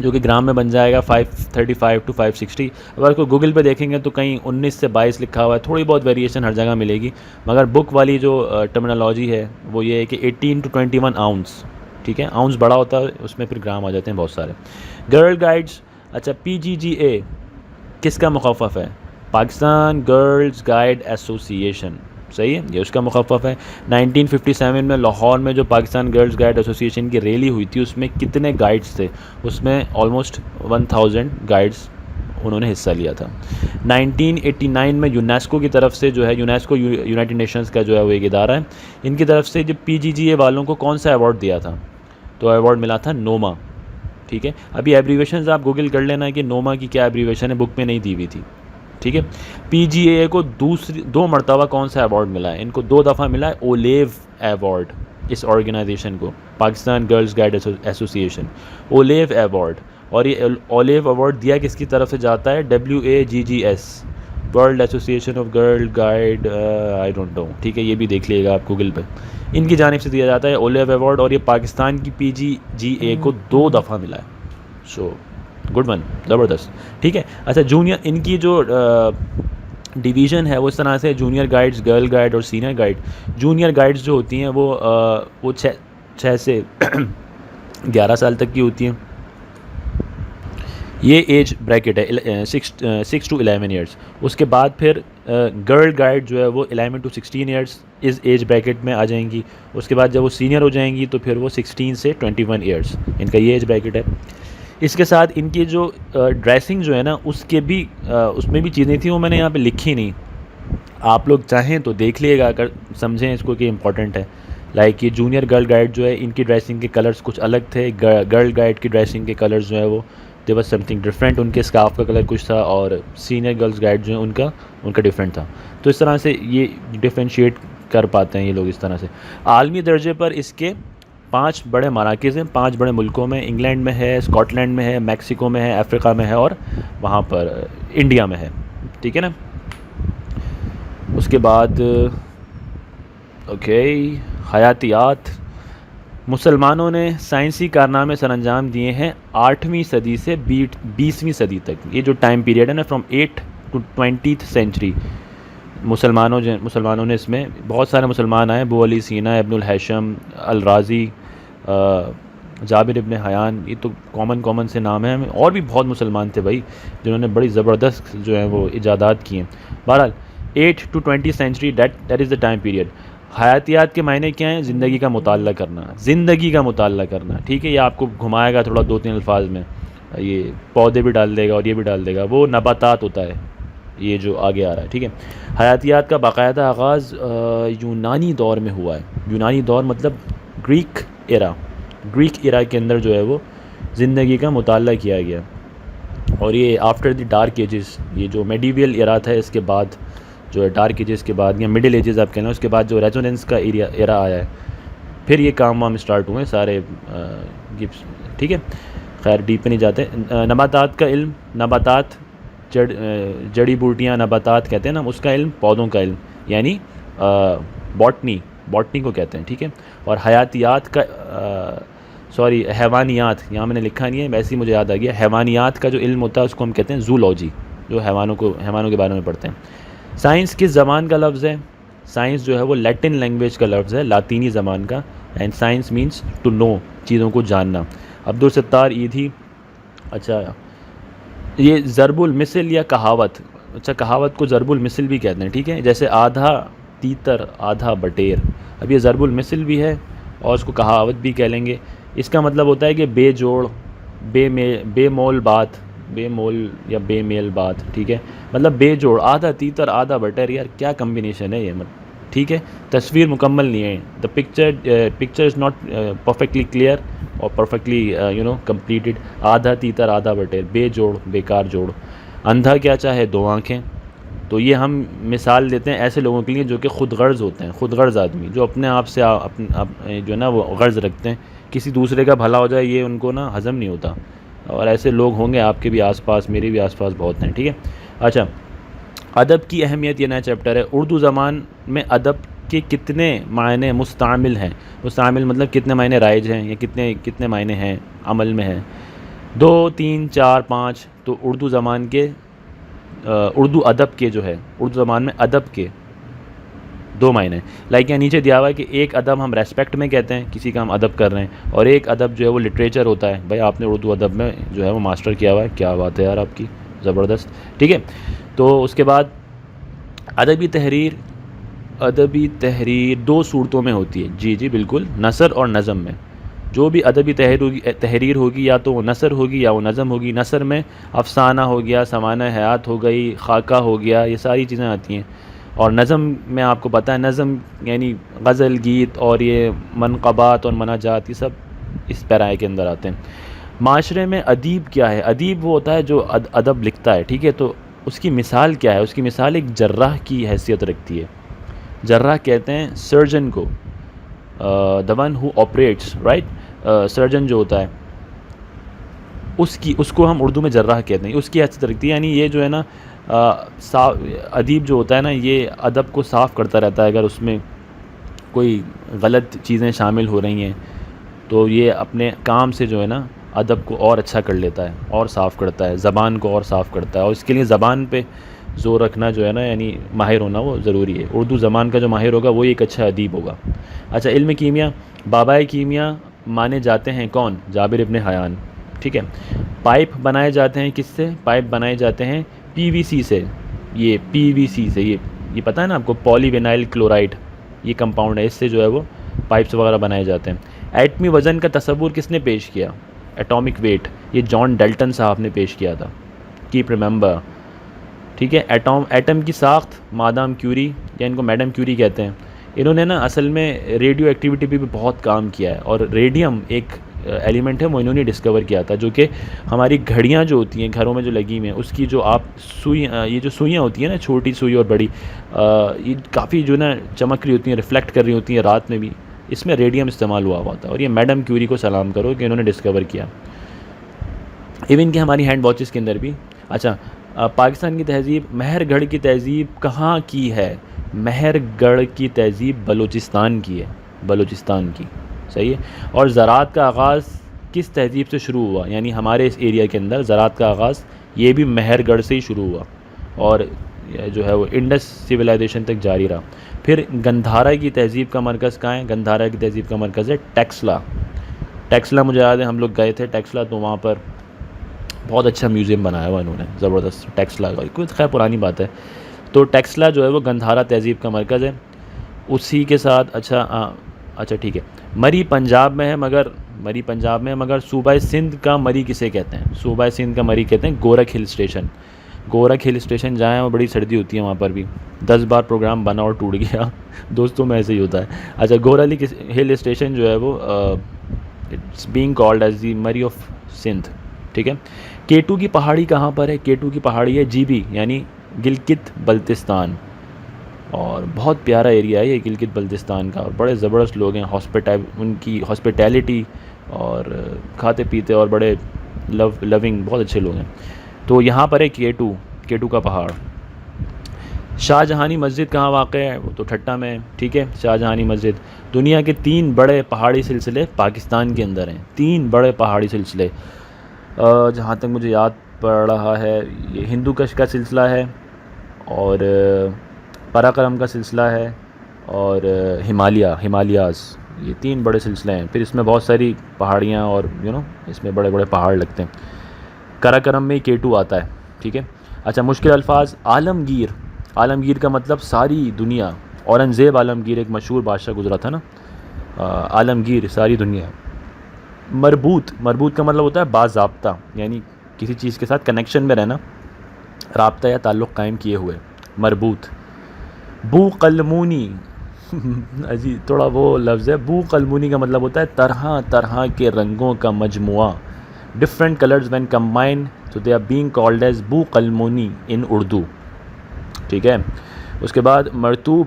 Speaker 1: جو کہ گرام میں بن جائے گا 535 to 560. اگر کوئی گوگل پہ دیکھیں گے تو کہیں 19 سے 22 لکھا ہوا ہے. تھوڑی بہت ویریشن ہر جگہ ملے گی، مگر بک والی جو ٹرمینالوجی ہے وہ یہ ہے کہ 18 to 21 اونس. ٹھیک ہے. اونس بڑا ہوتا ہے، اس میں پھر گرام آ جاتے ہیں بہت سارے. Girl guides. اچھا، PGGA کس کا مخفف ہے؟ پاکستان گرلز گائیڈ ایسوسی ایشن. صحیح ہے، یہ اس کا مخفف ہے. 1957 میں لاہور میں جو پاکستان گرلز گائیڈ ایسوسی ایشن کی ریلی ہوئی تھی، اس میں کتنے گائیڈز تھے؟ اس میں آلموسٹ 1000 گائیڈز انہوں نے حصہ لیا تھا. 1989 میں یونیسکو کی طرف سے جو ہے، یونیسکو یونائٹڈ نیشنز کا جو ہے وہ ایک ادارہ ہے، ان کی طرف سے جب PGGA والوں کو کون سا ایوارڈ دیا تھا؟ تو ایوارڈ ملا تھا نوما. ٹھیک ہے. ابھی ایبریویشنز آپ گوگل کر لینا کہ نوما کی کیا ایبریویشن ہے، بک میں نہیں دی ہوئی تھی. ٹھیک ہے. PGA کو 2 مرتبہ کون سا ایوارڈ ملا ہے؟ ان کو 2 دفعہ ملا ہے اولیو ایوارڈ. اس آرگنائزیشن کو، پاکستان گرلز گائیڈ ایسوسی ایشن، اولیو ایوارڈ. اور یہ اولیو ایوارڈ دیا کس کی طرف سے جاتا ہے؟ WAGGS، world association of girl guide, I don't know. ٹھیک ہے. یہ بھی دیکھ لیے گا آپ گوگل پہ. ان کی جانب سے دیا جاتا ہے اولیو ایوارڈ، اور یہ پاکستان کی PGGA کو 2 دفعہ ملا ہے. سو گڈ ون، زبردست. ٹھیک ہے. اچھا، جونیئر، ان کی جو ڈویژن ہے وہ اس طرح سے جونیئر گائیڈز، گرل گائیڈ اور سینئر گائیڈ. جونیئر گائیڈز جو ہوتی ہیں وہ 6 سے 11 سال تک کی ہوتی ہیں. یہ ایج بریکٹ ہے 6 to 11 ایئرس. اس کے بعد پھر گرل گائیڈ جو ہے وہ 11 to 16 ایئرس اس ایج بریکٹ میں آ جائیں گی. اس کے بعد جب وہ سینئر ہو جائیں گی تو پھر وہ 16 سے 21 ایئرس ان کا یہ ایج بریکٹ ہے. اس کے ساتھ ان کی جو ڈریسنگ جو ہے نا اس میں بھی چیزیں تھیں وہ میں نے یہاں پہ لکھی نہیں. آپ لوگ چاہیں تو دیکھ لیے گا اگر سمجھیں اس کو کہ امپورٹنٹ ہے. لائک یہ جونیئر گرل گائیڈ جو ہے ان کی ڈریسنگ کے کلرز کچھ الگ تھے. گرل گائیڈ کی ڈریسنگ کے کلرز جو ہے وہ دے واز سم تھنگ ڈفرینٹ. ان کے اسکارف کا کلر کچھ تھا اور سینئر گرلز گائیڈ جو ہیں ان کا ڈفرینٹ تھا. تو اس طرح سے یہ ڈفرینشیٹ کر پاتے ہیں یہ لوگ اس طرح سے. عالمی درجے پر اس کے 5 بڑے مراکز ہیں 5 بڑے ملکوں میں. انگلینڈ میں ہے, اسکاٹ لینڈ میں ہے, میکسیکو میں ہے, افریقہ میں ہے اور وہاں پر انڈیا میں ہے. ٹھیک ہے نا. اس کے بعد حیاتیات. مسلمانوں نے سائنسی کارنامے سر انجام دیے ہیں 8ویں صدی سے 20ویں صدی تک. یہ جو ٹائم پیریڈ ہے نا فرام 8 to 20th century مسلمانوں نے اس میں بہت سارے مسلمان آئے. ابو علی سینا, ابن الہیثم, الرازی, جابر ابن حیان, یہ تو کامن سے نام ہیں. اور بھی بہت مسلمان تھے بھائی جنہوں نے بڑی زبردست جو ہیں وہ ایجادات کی ہیں. بہرحال 8 to 20th century that is the time period. حیاتیات کے معنی کیا ہیں؟ زندگی کا مطالعہ کرنا. زندگی کا مطالعہ کرنا. ٹھیک ہے. یہ آپ کو گھمائے گا تھوڑا 2-3 الفاظ میں. یہ پودے بھی ڈال دے گا اور یہ بھی ڈال دے گا. وہ نباتات ہوتا ہے یہ جو آگے آ رہا ہے. ٹھیک ہے. حیاتیات کا باقاعدہ آغاز یونانی دور میں ہوا ہے. یونانی دور مطلب گریک ایرا کے اندر جو ہے وہ زندگی کا مطالعہ کیا گیا. اور یہ آفٹر دی ڈارک ایجز, یہ جو میڈیویل ایرا تھا اس کے بعد جو ہے ڈارک ایجز کے بعد یا مڈل ایجز آپ کہنا, اس کے بعد جو ریزوننس کا ایرا آیا ہے پھر یہ کام اسٹارٹ ہوئے سارے گپس. ٹھیک ہے. خیر ڈیپ پہ نہیں جاتے. نباتات کا علم, نباتات جڑی بوٹیاں نباتات کہتے ہیں نا, اس کا علم پودوں کا علم یعنی باٹنی کو کہتے ہیں. ٹھیک ہے. اور حیاتیات کا حیوانیات, یہاں میں نے لکھا نہیں ہے ویسے ہی مجھے یاد آ گیا. حیوانیات کا جو علم ہوتا ہے اس کو ہم کہتے ہیں زولوجی, جو حیوانوں کے بارے میں پڑھتے ہیں. سائنس کس زبان کا لفظ ہے؟ سائنس جو ہے وہ لیٹن لینگویج کا لفظ ہے, لاطینی زبان کا. And science means to know, چیزوں کو جاننا. عبدالستار ایدھی. اچھا یہ ضرب المثل یا کہاوت. اچھا کہاوت کو ضرب المثل بھی کہتے ہیں. ٹھیک ہے. جیسے آدھا تیتر آدھا بٹیر, اب یہ ضرب المثل بھی ہے اور اس کو کہاوت بھی کہہ لیں گے. اس کا مطلب ہوتا ہے کہ بے جوڑ, بے مول بات, بے مول یا بے میل بات. ٹھیک ہے. مطلب بے جوڑ, آدھا تیتر آدھا بٹیر. یار کیا کمبینیشن ہے یہ. ٹھیک ہے. تصویر مکمل نہیں ہے. The picture is not perfectly clear اور پرفیکٹلی کمپلیٹڈ. آدھا تیتر آدھا بٹیر, بے جوڑ بیکار جوڑ. اندھا کیا چاہے 2 آنکھیں. تو یہ ہم مثال دیتے ہیں ایسے لوگوں کے لیے جو کہ خود غرض ہوتے ہیں. خود غرض آدمی جو اپنے آپ سے جو ہے نا وہ غرض رکھتے ہیں, کسی دوسرے کا بھلا ہو جائے یہ ان کو نا ہضم نہیں ہوتا. اور ایسے لوگ ہوں گے آپ کے بھی آس پاس, میرے بھی آس پاس بہت ہیں. ٹھیک ہے. اچھا ادب کی اہمیت, یہ نیا چیپٹر ہے. اردو زبان میں ادب کے کتنے معنی مستعمل ہیں؟ مستعمل مطلب کتنے معنی رائج ہیں یا کتنے معنی ہیں عمل میں ہیں؟ 2 3 4 5. تو اردو زبان کے اردو ادب کے جو ہے اردو زبان میں ادب کے 2 معنی. لائک یہاں نیچے دیا ہوا ہے کہ ایک ادب ہم ریسپیکٹ میں کہتے ہیں, کسی کا ہم ادب کر رہے ہیں, اور ایک ادب جو ہے وہ لٹریچر ہوتا ہے. بھائی آپ نے اردو ادب میں جو ہے وہ ماسٹر کیا ہوا ہے, کیا بات ہے یار آپ کی, زبردست. ٹھیک ہے. تو اس کے بعد ادبی تحریر 2 صورتوں میں ہوتی ہے. جی بالکل, نثر اور نظم میں. جو بھی ادبی تحریر ہوگی یا تو وہ نثر ہوگی یا وہ نظم ہوگی. نثر میں افسانہ ہو گیا, سوانح حیات ہو گئی, خاکہ ہو گیا, یہ ساری چیزیں آتی ہیں. اور نظم میں آپ کو پتہ ہے نظم یعنی غزل, گیت اور یہ منقبات اور مناجات, یہ سب اس پیرائے کے اندر آتے ہیں. معاشرے میں ادیب کیا ہے؟ ادیب وہ ہوتا ہے جو ادب لکھتا ہے. ٹھیک ہے. تو اس کی مثال کیا ہے؟ اس کی مثال ایک جراح کی حیثیت رکھتی ہے. جراح کہتے ہیں سرجن کو, the one who operates, right. Surgeon جو ہوتا ہے اس کو ہم اردو میں جراح کہتے ہیں. اس کی حیثیت رکھتی ہے. یعنی یہ جو ہے نا ادیب جو ہوتا ہے نا یہ ادب کو صاف کرتا رہتا ہے. اگر اس میں کوئی غلط چیزیں شامل ہو رہی ہیں تو یہ اپنے کام سے جو ہے نا ادب کو اور اچھا کر لیتا ہے اور صاف کرتا ہے, زبان کو اور صاف کرتا ہے. اور اس کے لیے زبان پہ زور رکھنا جو ہے نا یعنی ماہر ہونا وہ ضروری ہے. اردو زبان کا جو ماہر ہوگا وہی ایک اچھا ادیب ہوگا. اچھا علم کیمیا. بابائے کیمیا مانے جاتے ہیں کون؟ جابر ابن حیان. ٹھیک ہے. پائپ بنائے جاتے ہیں کس سے؟ پائپ بنائے جاتے ہیں پی وی سی سے. یہ پی وی سی سے، یہ پتہ ہے نا آپ کو، پولی وینائل کلورائڈ یہ کمپاؤنڈ ہے، اس سے جو ہے وہ پائپس وغیرہ بنائے جاتے ہیں. ایٹمی وزن کا تصور کس نے پیش کیا؟ ایٹامک ویٹ، یہ جان ڈلٹن صاحب نے پیش کیا تھا. Keep remember. ٹھیک ہے. ایٹم کی ساخت مادام کیوری، یا ان کو میڈم کیوری کہتے ہیں. انہوں نے نا اصل میں ریڈیو ایکٹیویٹی پہ بھی بہت کام کیا ہے، اور ریڈیم ایک ایلیمنٹ ہے وہ انہوں نے ڈسکور کیا تھا، جو کہ ہماری گھڑیاں جو ہوتی ہیں گھروں میں جو لگی ہوئی ہیں، اس کی جو آپ یہ جو سوئیاں ہوتی ہیں نا، چھوٹی سوئی اور بڑی، یہ کافی جو نا چمک رہی ہوتی ہیں، ریفلیکٹ کر رہی ہوتی ہیں رات میں بھی، اس میں ریڈیم استعمال ہوا تھا. اور یہ میڈم کیوری کو سلام کرو کہ انہوں نے ڈسکور کیا. ایون کہ ہماری ہینڈ واچز کے اندر بھی. اچھا، پاکستان کی تہذیب، مہر گڑھ کی تہذیب کہاں کی ہے؟ مہر گڑھ کی تہذیب بلوچستان کی ہے، بلوچستان کی. صحیح ہے. اور زراعت کا آغاز کس تہذیب سے شروع ہوا؟ یعنی ہمارے اس ایریا کے اندر زراعت کا آغاز یہ بھی مہر گڑھ سے ہی شروع ہوا، اور جو ہے وہ انڈس سویلائزیشن تک جاری رہا. پھر گندھارا کی تہذیب کا مرکز کہاں ہے؟ گندھارا کی تہذیب کا مرکز ہے ٹیکسلا. ٹیکسلا مجھے یاد ہے ہم لوگ گئے تھے ٹیکسلا، تو وہاں پر بہت اچھا میوزیم بنایا ہوا انہوں نے، زبردست. ٹیکسلا کا کوئی خیر پرانی بات ہے. تو ٹیکسلا جو ہے وہ گندھارا تہذیب کا مرکز ہے. اسی کے ساتھ اچھا ٹھیک ہے. مری پنجاب میں ہے مگر صوبہ سندھ کا مری کسے کہتے ہیں؟ صوبہ سندھ کا مری کہتے ہیں گورکھ ہل اسٹیشن. گورکھ ہل اسٹیشن جائیں، وہ بڑی سردی ہوتی ہے وہاں پر بھی. 10 بار پروگرام بنا اور ٹوٹ گیا. دوستوں میں ایسے ہی ہوتا ہے. اچھا، گورکھ ہل اسٹیشن جو ہے وہ it's being called as the Murree of Sindh. ٹھیک ہے. کیٹو کی پہاڑی کہاں پر ہے؟ کیٹو کی پہاڑی ہے جی بی، یعنی گلگت بلتستان. اور بہت پیارا ایریا ہے یہ گلگت بلتستان کا، اور بڑے زبردست لوگ ہیں. ان کی ہاسپٹیلٹی اور کھاتے پیتے اور بڑے لونگ، بہت اچھے لوگ ہیں. تو یہاں پر ہے کیٹو کا پہاڑ. شاہ جہانی مسجد کہاں واقع ہے؟ وہ تو ٹھٹا میں ہے. ٹھیک ہے. شاہ جہانی مسجد. دنیا کے 3 بڑے پہاڑی سلسلے پاکستان کے اندر ہیں. 3 بڑے پہاڑی سلسلے، جہاں تک مجھے یاد پڑ رہا ہے، یہ ہندو کش کا سلسلہ ہے، اور پراکرم کا سلسلہ ہے، اور ہمالیاز. یہ 3 بڑے سلسلے ہیں. پھر اس میں بہت ساری پہاڑیاں اور اس میں بڑے بڑے پہاڑ لگتے ہیں. کراکرم میں کیٹو آتا ہے. ٹھیک ہے. اچھا، مشکل الفاظ. عالمگیر کا مطلب ساری دنیا. اورنگزیب عالمگیر ایک مشہور بادشاہ گزرا تھا نا. عالمگیر ساری دنیا. مربوط کا مطلب ہوتا ہے باضابطہ، یعنی کسی چیز کے ساتھ کنیکشن میں رہنا، رابطہ یا تعلق قائم کیے ہوئے. مربوط. بو قلمونی تھوڑا وہ لفظ ہے. بو قلمونی کا مطلب ہوتا ہے طرح طرح کے رنگوں کا مجموعہ. ڈفرینٹ کلرز وین کمبائن تو they are being called as بو قلمونی ان اردو. ٹھیک ہے. اس کے بعد مرطوب،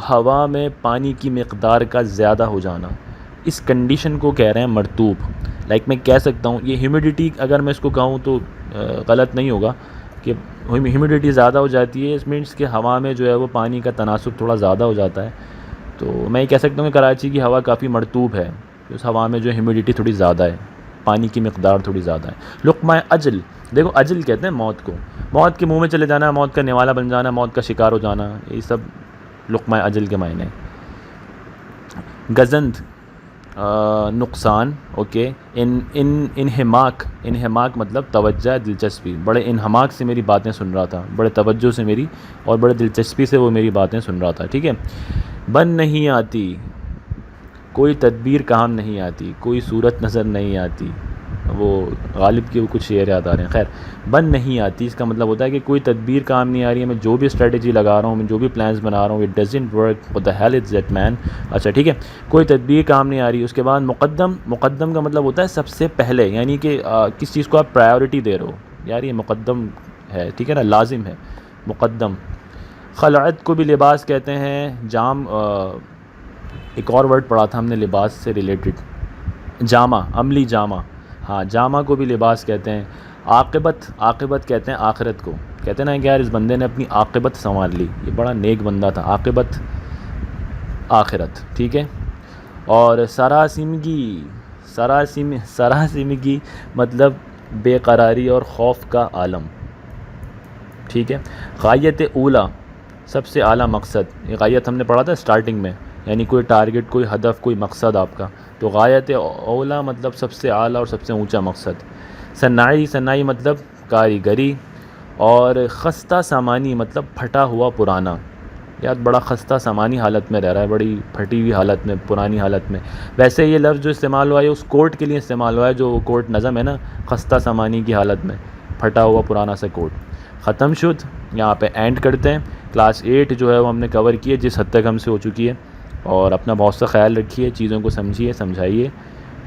Speaker 1: ہوا میں پانی کی مقدار کا زیادہ ہو جانا. اس کنڈیشن کو کہہ رہے ہیں مرطوب. میں کہہ سکتا ہوں یہ ہیومیڈیٹی، اگر میں اس کو کہوں تو غلط نہیں ہوگا کہ ہیومیڈیٹی زیادہ ہو جاتی ہے. اس مینس کہ ہوا میں جو ہے وہ پانی کا تناسب تھوڑا زیادہ ہو جاتا ہے. تو میں یہ کہہ سکتا ہوں کہ کراچی کی ہوا کافی مرطوب ہے. اس ہوا میں جو ہیومیڈیٹی تھوڑی زیادہ ہے، پانی کی مقدار تھوڑی زیادہ ہے. لقمہ اجل، دیکھو اجل کہتے ہیں موت کو. موت کے منہ میں چلے جانا، موت کا نوالا بن جانا، موت کا شکار ہو جانا، یہ سب لقمہ اجل کے معنی ہیں. گزند، نقصان. اوکے. انہماک مطلب توجہ، دلچسپی. بڑے انہماک سے میری باتیں سن رہا تھا، بڑے توجہ سے میری اور بڑے دلچسپی سے وہ میری باتیں سن رہا تھا. ٹھیک ہے. بن نہیں آتی، کوئی تدبیر کام نہیں آتی، کوئی صورت نظر نہیں آتی. وہ غالب کے وہ کچھ شعر یاد آ رہے ہیں. خیر، بن نہیں آتی اس کا مطلب ہوتا ہے کہ کوئی تدبیر کام نہیں آ رہی ہے. میں جو بھی اسٹریٹجی لگا رہا ہوں، میں جو بھی پلانز بنا رہا ہوں، it doesn't work. what the hell is that man. اچھا ٹھیک ہے. کوئی تدبیر کام نہیں آ رہی. اس کے بعد مقدم کا مطلب ہوتا ہے سب سے پہلے، یعنی کہ کس چیز کو آپ پرائیورٹی دے رہے ہو. یار یہ مقدم ہے، ٹھیک ہے نا، لازم ہے مقدم. خلعت کو بھی لباس کہتے ہیں. جام، ایک اور ورڈ پڑھا تھا ہم نے لباس سے ریلیٹڈ، جامہ، عملی جامہ. ہاں، جامہ کو بھی لباس کہتے ہیں. عاقبت کہتے ہیں آخرت کو. کہتے ہیں نا کہ یار اس بندے نے اپنی عاقبت سنوار لی، یہ بڑا نیک بندہ تھا. عاقبت آخرت. ٹھیک ہے. اور سراسیمگی مطلب بے قراری اور خوف کا عالم. ٹھیک ہے. غایت اولا، سب سے اعلیٰ مقصد. یہ غایت ہم نے پڑھا تھا سٹارٹنگ میں، یعنی کوئی ٹارگٹ، کوئی ہدف، کوئی مقصد آپ کا. تو غایت اولا مطلب سب سے اعلیٰ اور سب سے اونچا مقصد. صناعی مطلب کاریگری، اور خستہ سامانی مطلب پھٹا ہوا پرانا. یار بڑا خستہ سامانی حالت میں رہ رہا ہے، بڑی پھٹی ہوئی حالت میں، پرانی حالت میں. ویسے یہ لفظ جو استعمال ہوا ہے اس کوٹ کے لیے استعمال ہوا ہے، جو کوٹ نظم ہے نا، خستہ سامانی کی حالت میں، پھٹا ہوا پرانا سا کوٹ. ختم شد، یہاں پہ اینڈ کرتے ہیں. کلاس 8 جو ہے وہ ہم نے کور کی ہے جس حد تک ہم سے ہو چکی ہے. اور اپنا بہت سا خیال رکھیے، چیزوں کو سمجھیے، سمجھائیے،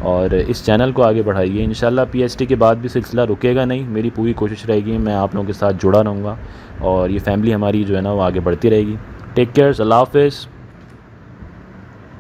Speaker 1: اور اس چینل کو آگے بڑھائیے. انشاءاللہ پی ایچ ڈی کے بعد بھی سلسلہ رکے گا نہیں، میری پوری کوشش رہے گی میں آپ لوگوں کے ساتھ جڑا رہوں گا، اور یہ فیملی ہماری جو ہے نا وہ آگے بڑھتی رہے گی. ٹیک کیئر، اللہ حافظ.